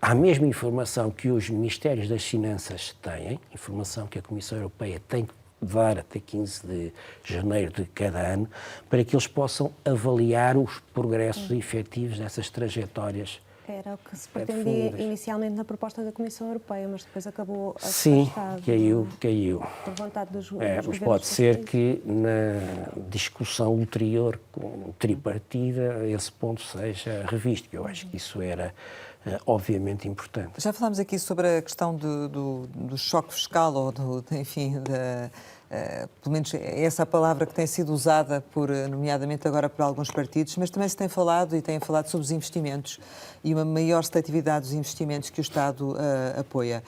à mesma informação que os Ministérios das Finanças têm, informação que a Comissão Europeia tem que dar até 15 de janeiro de cada ano, para que eles possam avaliar os progressos efetivos dessas trajetórias. Era o que se pretendia inicialmente na proposta da Comissão Europeia, mas depois acabou afastado. Sim, caiu. Por vontade dos Mas pode ser que na discussão ulterior tripartida esse ponto seja revisto, que eu acho que isso era obviamente importante. Já falámos aqui sobre a questão do choque fiscal, ou pelo menos essa é a palavra que tem sido usada, nomeadamente agora por alguns partidos, mas também se tem falado sobre os investimentos e uma maior seletividade dos investimentos que o Estado apoia.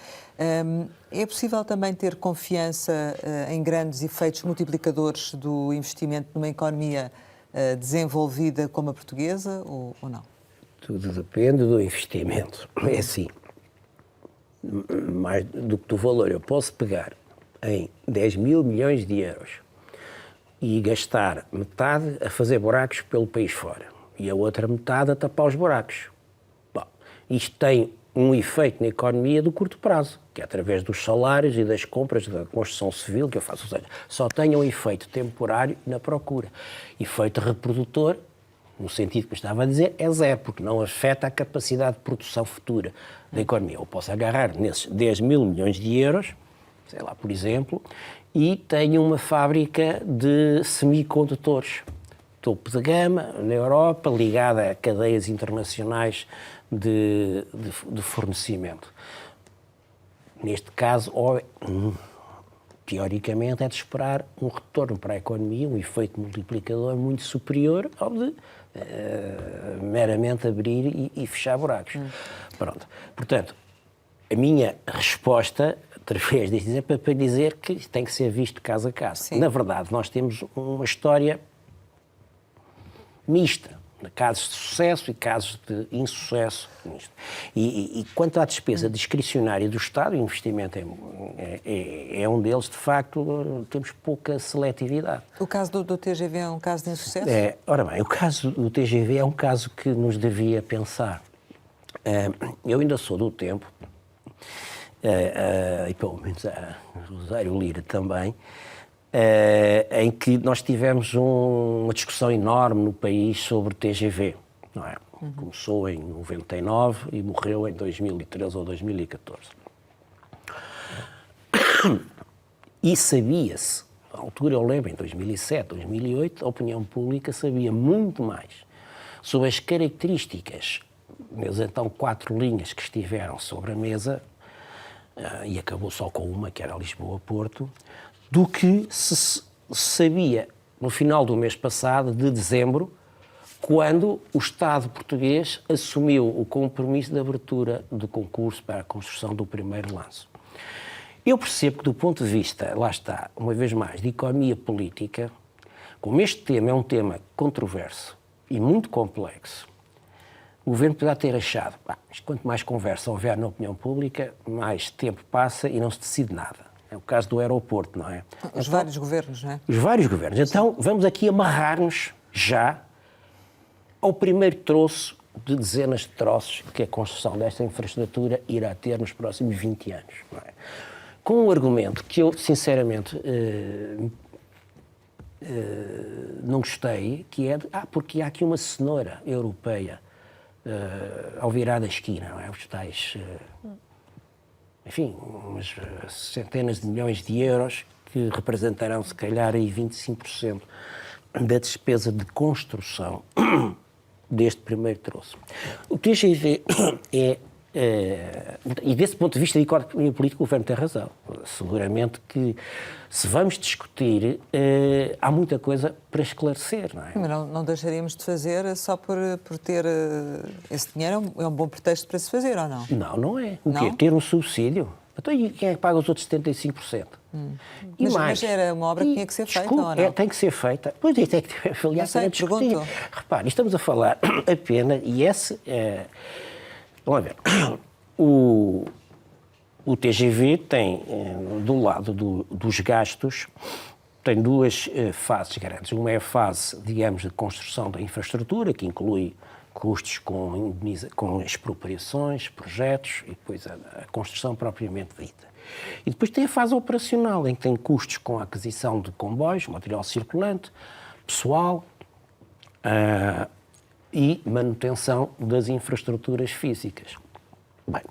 É possível também ter confiança em grandes efeitos multiplicadores do investimento numa economia desenvolvida como a portuguesa ou não? Tudo depende do investimento. É assim, mais do que do valor, eu posso pegar em 10 mil milhões de euros e gastar metade a fazer buracos pelo país fora e a outra metade a tapar os buracos. Bom, isto tem um efeito na economia do curto prazo, que é através dos salários e das compras da construção civil que eu faço. Ou seja, só tem um efeito temporário na procura. Efeito reprodutor, no sentido que eu estava a dizer, é zero, porque não afeta a capacidade de produção futura da economia. Eu posso agarrar nesses 10 mil milhões de euros, sei lá, por exemplo, e tenho uma fábrica de semicondutores, topo de gama, na Europa, ligada a cadeias internacionais de fornecimento. Neste caso, teoricamente, é de esperar um retorno para a economia, um efeito multiplicador muito superior ao de meramente abrir e fechar buracos. Pronto. Portanto, a minha resposta, através disto, é para dizer que tem que ser visto caso a caso. Sim. Na verdade, nós temos uma história mista, casos de sucesso e casos de insucesso nisto. E quanto à despesa discricionária do Estado, o investimento é um deles, de facto, temos pouca seletividade. O caso do TGV é um caso de insucesso? Ora bem, o caso do TGV é um caso que nos devia pensar. Eu ainda sou do tempo, e pelo menos a Rosário Lira também, em que nós tivemos uma discussão enorme no país sobre TGV, não é? Começou em 99 e morreu em 2013 ou 2014. E sabia-se, na altura eu lembro, em 2007, 2008, a opinião pública sabia muito mais sobre as características, mas então 4 linhas que estiveram sobre a mesa, e acabou só com uma, que era Lisboa-Porto, do que se sabia no final do mês passado, de dezembro, quando o Estado português assumiu o compromisso de abertura do concurso para a construção do primeiro lanço. Eu percebo que, do ponto de vista, lá está, uma vez mais, de economia política, como este tema é um tema controverso e muito complexo, o Governo poderá ter achado, mas quanto mais conversa houver na opinião pública, mais tempo passa e não se decide nada. É o caso do aeroporto, não é? Os vários governos, não é? Os vários governos. Então, vamos aqui amarrar-nos já ao primeiro troço de dezenas de troços que a construção desta infraestrutura irá ter nos próximos 20 anos. Não é? Com um argumento que eu, sinceramente, não gostei, que é porque há aqui uma cenoura europeia ao virar da esquina, não é? Os tais, enfim, umas centenas de milhões de euros que representarão, se calhar, aí 25% da despesa de construção deste primeiro troço. O TGV e desse ponto de vista de economia política, o Governo tem razão. Seguramente que, se vamos discutir, há muita coisa para esclarecer, não é? Mas não deixaríamos de fazer só por ter esse dinheiro, é um bom pretexto para se fazer, ou não? Não, não é. O Não? quê? Ter um subsídio? Então, e quem é que paga os outros 75%? E Mas mais. era uma obra que tinha que ser feita, Desculpe, ou não? tem que ser feita. Pois é, tem que avaliar Não sei, para discutir. pergunto. Repare, estamos a falar apenas, e esse vamos ver, o TGV tem, do lado dos gastos, tem duas fases grandes. Uma é a fase, digamos, de construção da infraestrutura, que inclui custos com expropriações, projetos e depois a construção propriamente dita. E depois tem a fase operacional, em que tem custos com a aquisição de comboios, material circulante, pessoal e manutenção das infraestruturas físicas. Bem,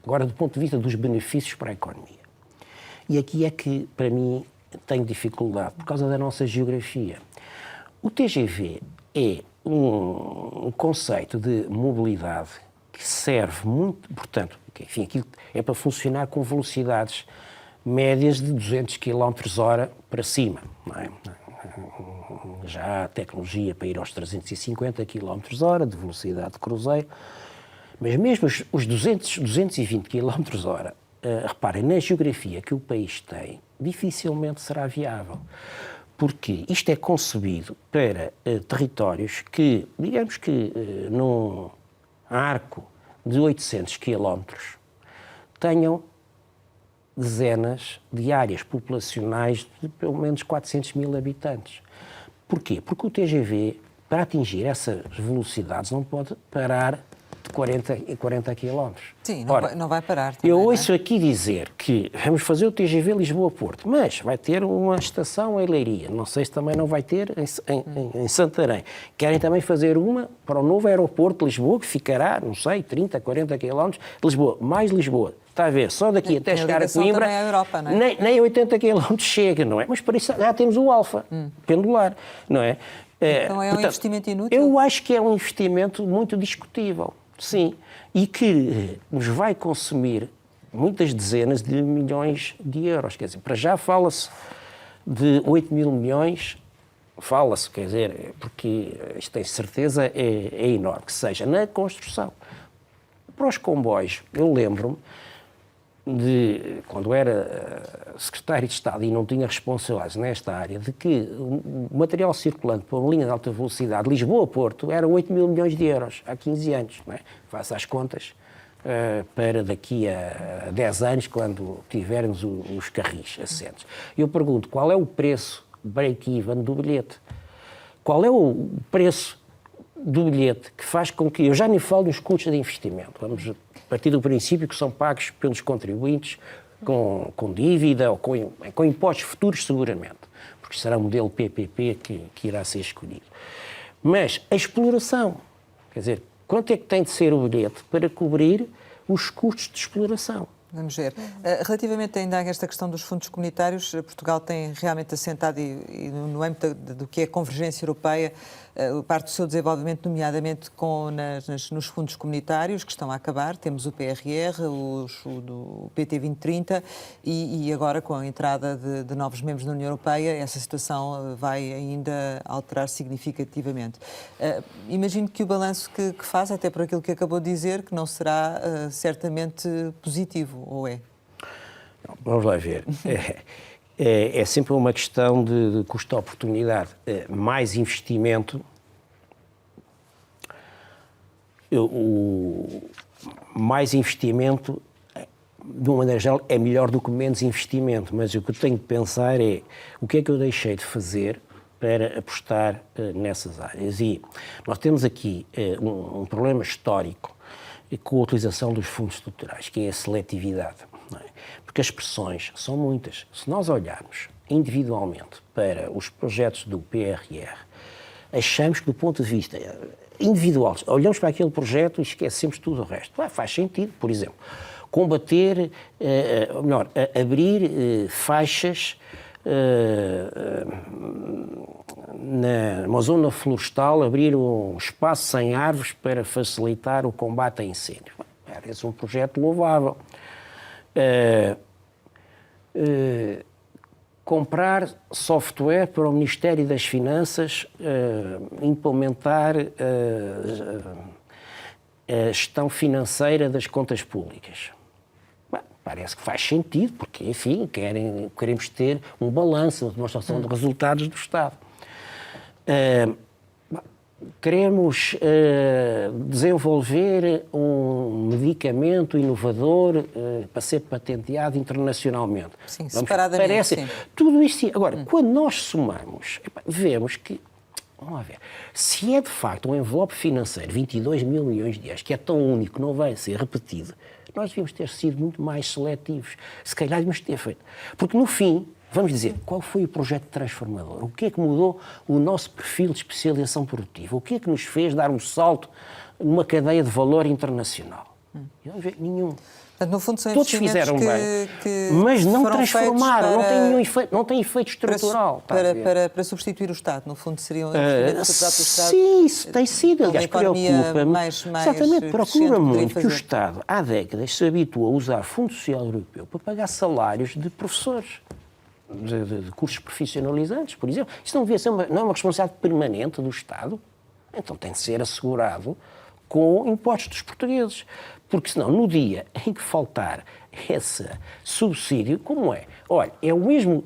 agora do ponto de vista dos benefícios para a economia. E aqui é que, para mim, tenho dificuldade, por causa da nossa geografia. O TGV é um conceito de mobilidade que serve muito, portanto, enfim, aquilo é para funcionar com velocidades médias de 200 km/h para cima, não é? Já há tecnologia para ir aos 350 km/h de velocidade de cruzeiro, mas mesmo os 220 km/h, reparem, na geografia que o país tem, dificilmente será viável. Porque isto é concebido para territórios que, digamos que num arco de 800 km, tenham dezenas de áreas populacionais de pelo menos 400 mil habitantes. Porquê? Porque o TGV, para atingir essas velocidades, não pode parar de 40 quilómetros. Sim, Ora, não vai parar também, eu não é? ouço aqui dizer que vamos fazer o TGV Lisboa-Porto, mas vai ter uma estação em Leiria, não sei se também não vai ter em Santarém. Querem também fazer uma para o novo aeroporto de Lisboa, que ficará, não sei, 30, 40 quilómetros de Lisboa, mais Lisboa. Está a ver, só daqui até Tem chegar a ligação Coimbra, também à Europa, não é? nem 80 quilómetros chega, não é? Mas para isso já temos o Alfa, pendular, não é? Então é um investimento inútil? Eu acho que é um investimento muito discutível, sim, e que nos vai consumir muitas dezenas de milhões de euros. Quer dizer, para já fala-se de 8 mil milhões, fala-se, quer dizer, porque isto tem certeza é enorme, que seja na construção. Para os comboios, eu lembro-me de, quando era secretário de Estado e não tinha responsabilidades nesta área, de que o material circulante para uma linha de alta velocidade Lisboa-Porto era 8 mil milhões de euros, há 15 anos. Não é? Faça as contas para daqui a 10 anos, quando tivermos os carris assentes. Eu pergunto, qual é o preço break-even do bilhete? Qual é o preço do bilhete que faz com que... Eu já nem falo dos custos de investimento. Vamos partir do princípio que são pagos pelos contribuintes com dívida ou com impostos futuros, seguramente, porque será o modelo PPP que irá ser escolhido. Mas a exploração, quer dizer, quanto é que tem de ser o bilhete para cobrir os custos de exploração? Vamos ver. Relativamente ainda a esta questão dos fundos comunitários, Portugal tem realmente assentado, e no âmbito do que é a convergência europeia, parte do seu desenvolvimento, nomeadamente nos fundos comunitários, que estão a acabar. Temos o PRR, o PT 2030 e agora, com a entrada de novos membros da União Europeia, essa situação vai ainda alterar significativamente. Imagino que o balanço que faz, até por aquilo que acabou de dizer, que não será certamente positivo, ou é? Vamos lá ver. É sempre uma questão de custo-oportunidade. Mais investimento, de uma maneira geral, é melhor do que menos investimento, mas o que eu tenho de pensar é o que é que eu deixei de fazer para apostar nessas áreas. E nós temos aqui um problema histórico com a utilização dos fundos estruturais, que é a seletividade. Não é? Porque as pressões são muitas. Se nós olharmos individualmente para os projetos do PRR, achamos que, do ponto de vista individual, olhamos para aquele projeto e esquecemos tudo o resto. Faz sentido, por exemplo, combater, ou melhor, abrir faixas numa zona florestal, abrir um espaço sem árvores para facilitar o combate a incêndios. Esse é um projeto louvável. Comprar software para o Ministério das Finanças implementar a gestão financeira das contas públicas. Parece que faz sentido, porque, enfim, queremos ter um balanço, uma demonstração de resultados do Estado. Queremos desenvolver um medicamento inovador para ser patenteado internacionalmente. Sim, separadamente. Sim. Tudo isso, sim. Agora, quando nós somamos, vemos que, vamos lá ver, se é de facto um envelope financeiro, 22 mil milhões de euros, que é tão único, não vai ser repetido, nós devíamos ter sido muito mais seletivos. Se calhar devíamos ter feito. Porque, no fim, vamos dizer, qual foi o projeto transformador? O que é que mudou o nosso perfil de especialização produtiva? O que é que nos fez dar um salto numa cadeia de valor internacional? E vamos ver, nenhum. Portanto, no fundo, são todos fizeram bem, mas não transformaram, não tem efeito estrutural. Para substituir o Estado, no fundo, seriam investimentos do Estado. Sim, isso tem sido. Aliás, preocupa-me. Exatamente, procura muito que o Estado, há décadas, se habitua a usar Fundo Social Europeu para pagar salários de professores. De cursos profissionalizantes, por exemplo. Isso não devia ser não é uma responsabilidade permanente do Estado? Então tem de ser assegurado com impostos dos portugueses. Porque senão, no dia em que faltar esse subsídio, como é? Olha, é o mesmo...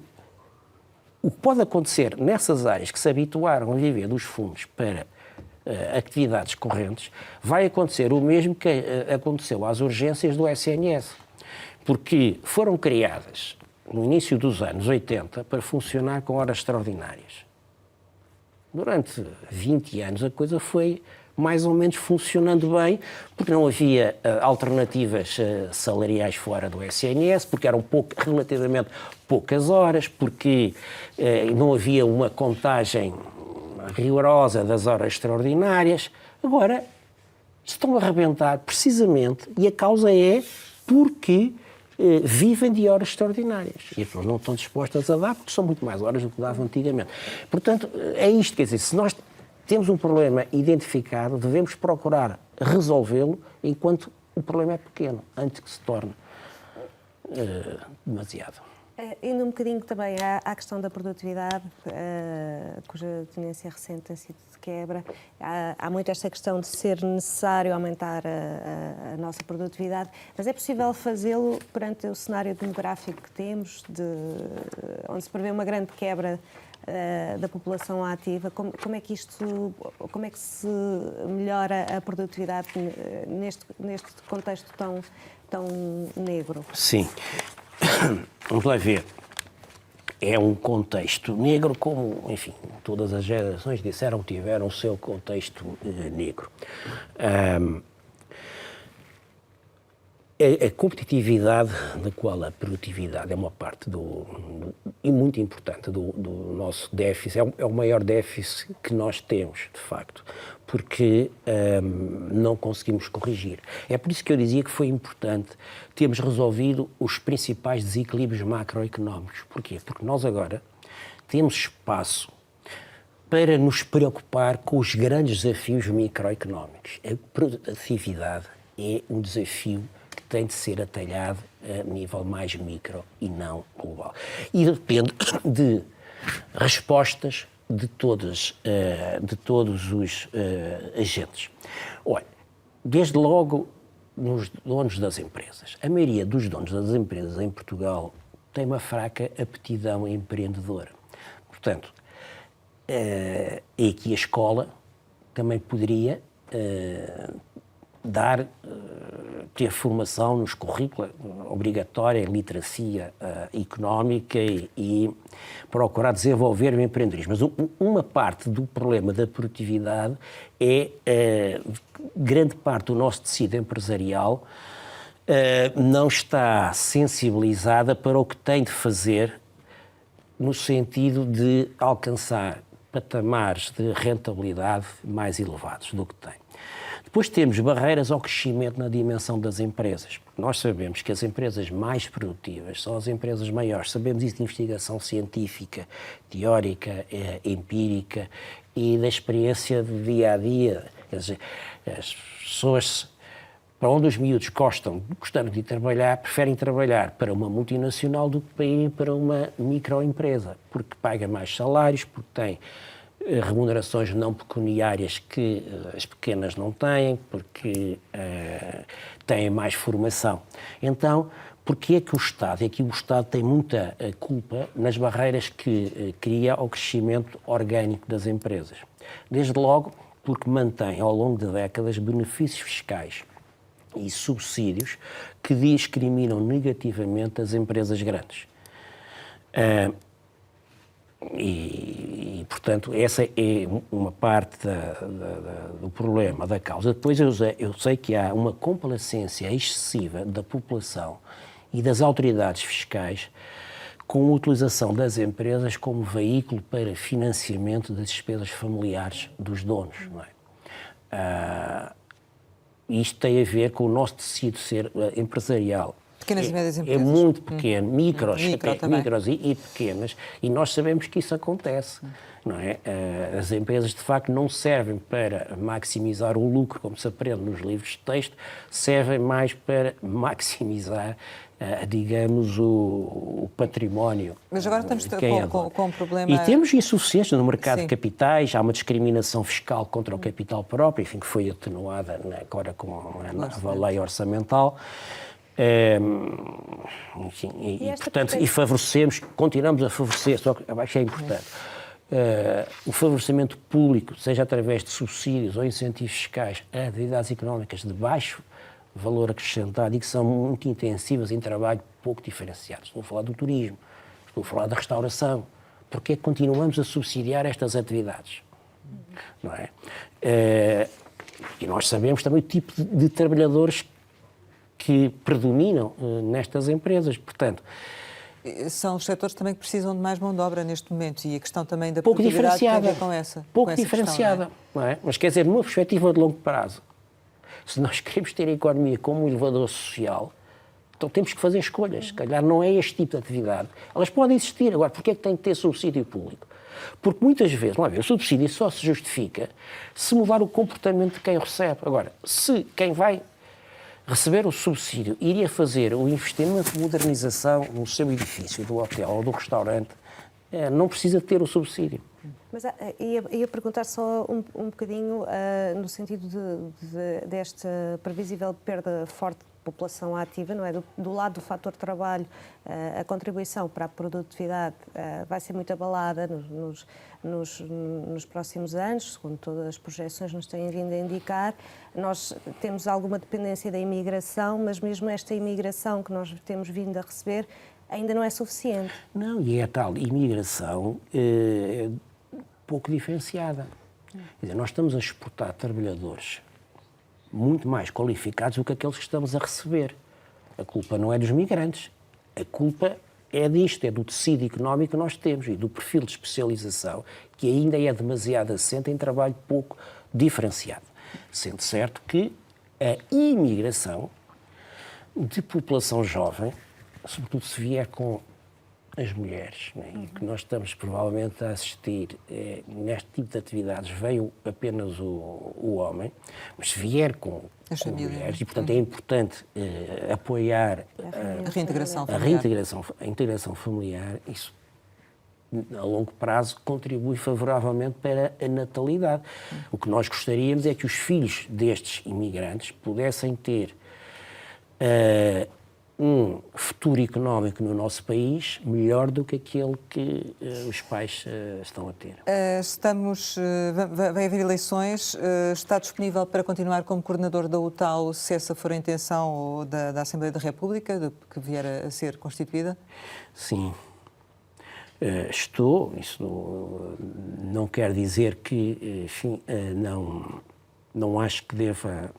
O que pode acontecer nessas áreas que se habituaram a viver dos fundos para atividades correntes, vai acontecer o mesmo que aconteceu às urgências do SNS. Porque foram criadas no início dos anos 80 para funcionar com horas extraordinárias. Durante 20 anos a coisa foi mais ou menos funcionando bem, porque não havia alternativas salariais fora do SNS, porque eram relativamente poucas horas, porque não havia uma contagem rigorosa das horas extraordinárias. Agora, estão a arrebentar precisamente, e a causa é porque vivem de horas extraordinárias. E as pessoas não estão dispostas a dar, porque são muito mais horas do que davam antigamente. Portanto, é isto, quer dizer, se nós temos um problema identificado, devemos procurar resolvê-lo enquanto o problema é pequeno, antes que se torne demasiado. Indo um bocadinho também à questão da produtividade, cuja tendência recente tem sido de quebra, há muito esta questão de ser necessário aumentar a nossa produtividade, mas é possível fazê-lo perante o cenário demográfico que temos, onde se prevê uma grande quebra da população ativa? Como é que se melhora a produtividade neste contexto tão negro? Sim. Vamos lá ver. É um contexto negro, como, enfim, todas as gerações disseram que tiveram o seu contexto negro. A competitividade, da qual a produtividade é uma parte e muito importante do nosso déficit, é o maior déficit que nós temos, de facto, porque não conseguimos corrigir. É por isso que eu dizia que foi importante termos resolvido os principais desequilíbrios macroeconómicos. Porquê? Porque nós agora temos espaço para nos preocupar com os grandes desafios microeconómicos. A produtividade é um desafio que tem de ser atalhado a nível mais micro e não global. E depende de respostas de todos os agentes. Olha, desde logo nos donos das empresas. A maioria dos donos das empresas em Portugal tem uma fraca aptidão empreendedora. Portanto, e aqui a escola também poderia ter formação nos currículos obrigatória em literacia económica e procurar desenvolver o empreendedorismo. Mas uma parte do problema da produtividade é grande parte do nosso tecido empresarial não está sensibilizada para o que tem de fazer no sentido de alcançar patamares de rentabilidade mais elevados do que tem. Depois temos barreiras ao crescimento na dimensão das empresas, porque nós sabemos que as empresas mais produtivas são as empresas maiores. Sabemos isso de investigação científica, teórica, empírica e da experiência do dia a dia. Quer dizer, as pessoas, para onde os miúdos gostam de ir trabalhar, preferem trabalhar para uma multinacional do que para ir para uma microempresa, porque paga mais salários, porque tem remunerações não pecuniárias que as pequenas não têm, porque têm mais formação. Então, porque é que o Estado, e aqui o Estado tem muita culpa nas barreiras que cria ao crescimento orgânico das empresas? Desde logo, porque mantém ao longo de décadas benefícios fiscais e subsídios que discriminam negativamente as empresas grandes. E, portanto, essa é uma parte do problema, da causa. Depois eu sei que há uma complacência excessiva da população e das autoridades fiscais com a utilização das empresas como veículo para financiamento das despesas familiares dos donos. Não é? Isto tem a ver com o nosso tecido empresarial. Pequenas e médias empresas. É muito pequeno, micros e pequenas, e nós sabemos que isso acontece. Não é? As empresas, de facto, não servem para maximizar o lucro, como se aprende nos livros de texto, servem mais para maximizar, digamos, o património. Mas agora estamos com um problema... E temos insuficiência no mercado Sim. de capitais, há uma discriminação fiscal contra o capital próprio, enfim, que foi atenuada agora com a nova lei orçamental. Enfim, portanto, e favorecemos, continuamos a favorecer, só que acho que é importante, o favorecimento público, seja através de subsídios ou incentivos fiscais a atividades económicas de baixo valor acrescentado e que são muito intensivas em trabalho pouco diferenciado. Estou a falar do turismo, estou a falar da restauração. Porque é que continuamos a subsidiar estas atividades? Não é? E nós sabemos também o tipo de trabalhadores que predominam nestas empresas. Portanto, São os setores também que precisam de mais mão de obra neste momento e a questão também da pouco produtividade tem a diferenciada. ver com essa. Pouco com essa diferenciada. questão, Não é? Mas quer dizer, numa perspectiva de longo prazo, se nós queremos ter a economia como um elevador social, então temos que fazer escolhas. Se calhar não é este tipo de atividade. Elas podem existir. Agora, porquê é que tem que ter subsídio público? Porque muitas vezes, vamos ver, o subsídio só se justifica se mudar o comportamento de quem o recebe. Agora, se quem vai receber o subsídio iria fazer o investimento de modernização no seu edifício, do hotel ou do restaurante, não precisa ter o subsídio. Mas ia perguntar só um bocadinho no sentido desta previsível perda forte de população ativa, não é? Do lado do fator trabalho, a contribuição para a produtividade vai ser muito abalada nos próximos anos, segundo todas as projeções nos têm vindo a indicar. Nós temos alguma dependência da imigração, mas mesmo esta imigração que nós temos vindo a receber ainda não é suficiente. Não, e é tal imigração pouco diferenciada. Quer dizer, nós estamos a exportar trabalhadores muito mais qualificados do que aqueles que estamos a receber. A culpa não é dos migrantes, a culpa é disto, é do tecido económico que nós temos e do perfil de especialização que ainda é demasiado assente em trabalho pouco diferenciado. Sendo certo que a imigração de população jovem, sobretudo se vier com as mulheres, né? E que nós estamos provavelmente a assistir neste tipo de atividades, veio apenas o homem, mas se vier com mulheres, e portanto é importante apoiar A reintegração familiar. a integração familiar, isso a longo prazo contribui favoravelmente para a natalidade. O que nós gostaríamos é que os filhos destes imigrantes pudessem ter um futuro económico no nosso país melhor do que aquele que os pais estão a ter. Vai haver eleições. Está disponível para continuar como coordenador da UTAU, se essa for a intenção da Assembleia da República, que vier a ser constituída? Sim. Estou. Isso não quer dizer que, enfim, não acho que deva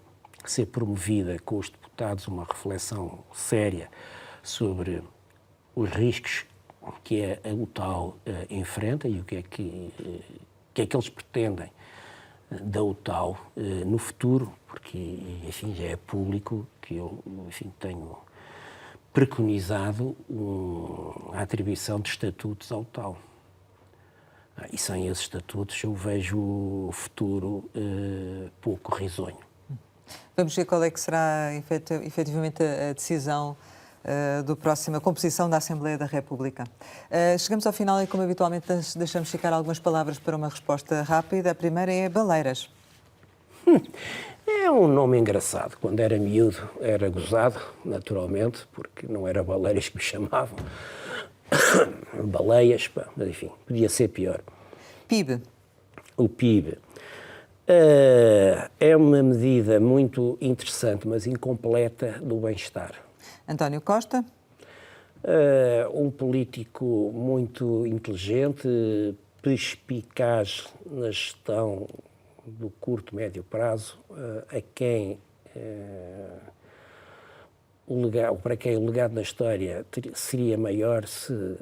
ser promovida com os deputados uma reflexão séria sobre os riscos que a UTAU enfrenta e o que é que eles pretendem da UTAU no futuro, porque, enfim, já é público que eu, enfim, tenho preconizado a atribuição de estatutos à UTAU. E sem esses estatutos eu vejo o futuro pouco risonho. Vamos ver qual é que será efetivamente a decisão da próxima composição da Assembleia da República. Chegamos ao final e, como habitualmente, deixamos ficar algumas palavras para uma resposta rápida. A primeira é Baleiras. É um nome engraçado. Quando era miúdo era gozado, naturalmente, porque não era Baleiras que me chamavam. Baleias, pá, mas enfim, podia ser pior. PIB. O PIB. É uma medida muito interessante, mas incompleta do bem-estar. António Costa. Um político muito inteligente, perspicaz na gestão do curto, médio prazo, para quem o legado na história seria maior se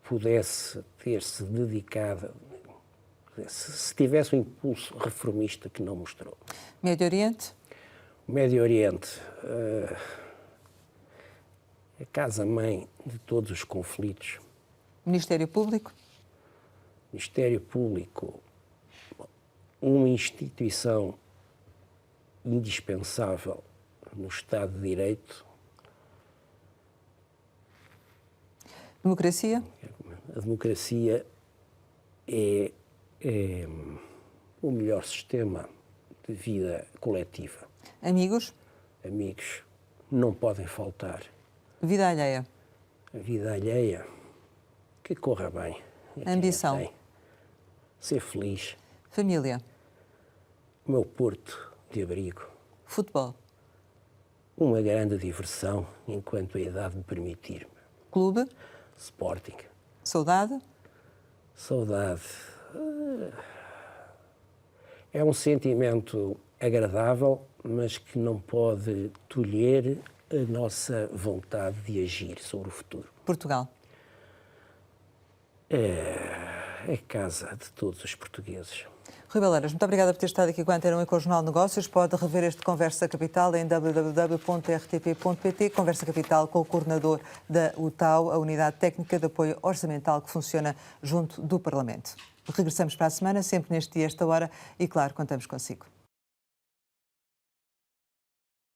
pudesse ter-se dedicado, se tivesse um impulso reformista que não mostrou. Médio Oriente. O Médio Oriente, a casa-mãe de todos os conflitos. Ministério Público. Ministério Público, uma instituição indispensável no Estado de Direito. Democracia. A democracia é o melhor sistema de vida coletiva. Amigos. Amigos não podem faltar. Vida alheia. A vida alheia, que corra bem. Ambição. Ser feliz. Família. O meu porto de abrigo. Futebol. Uma grande diversão, enquanto a idade me permitir. Clube. Sporting. Saudade É um sentimento agradável, mas que não pode tolher a nossa vontade de agir sobre o futuro. Portugal. É casa de todos os portugueses. Rui Baleiras, muito obrigada por ter estado aqui com a Antena 1 e com o Jornal de Negócios. Pode rever este Conversa Capital em www.rtp.pt. Conversa Capital com o coordenador da UTAU, a Unidade Técnica de Apoio Orçamental que funciona junto do Parlamento. Regressamos para a semana, sempre neste dia, esta hora, e claro, contamos consigo.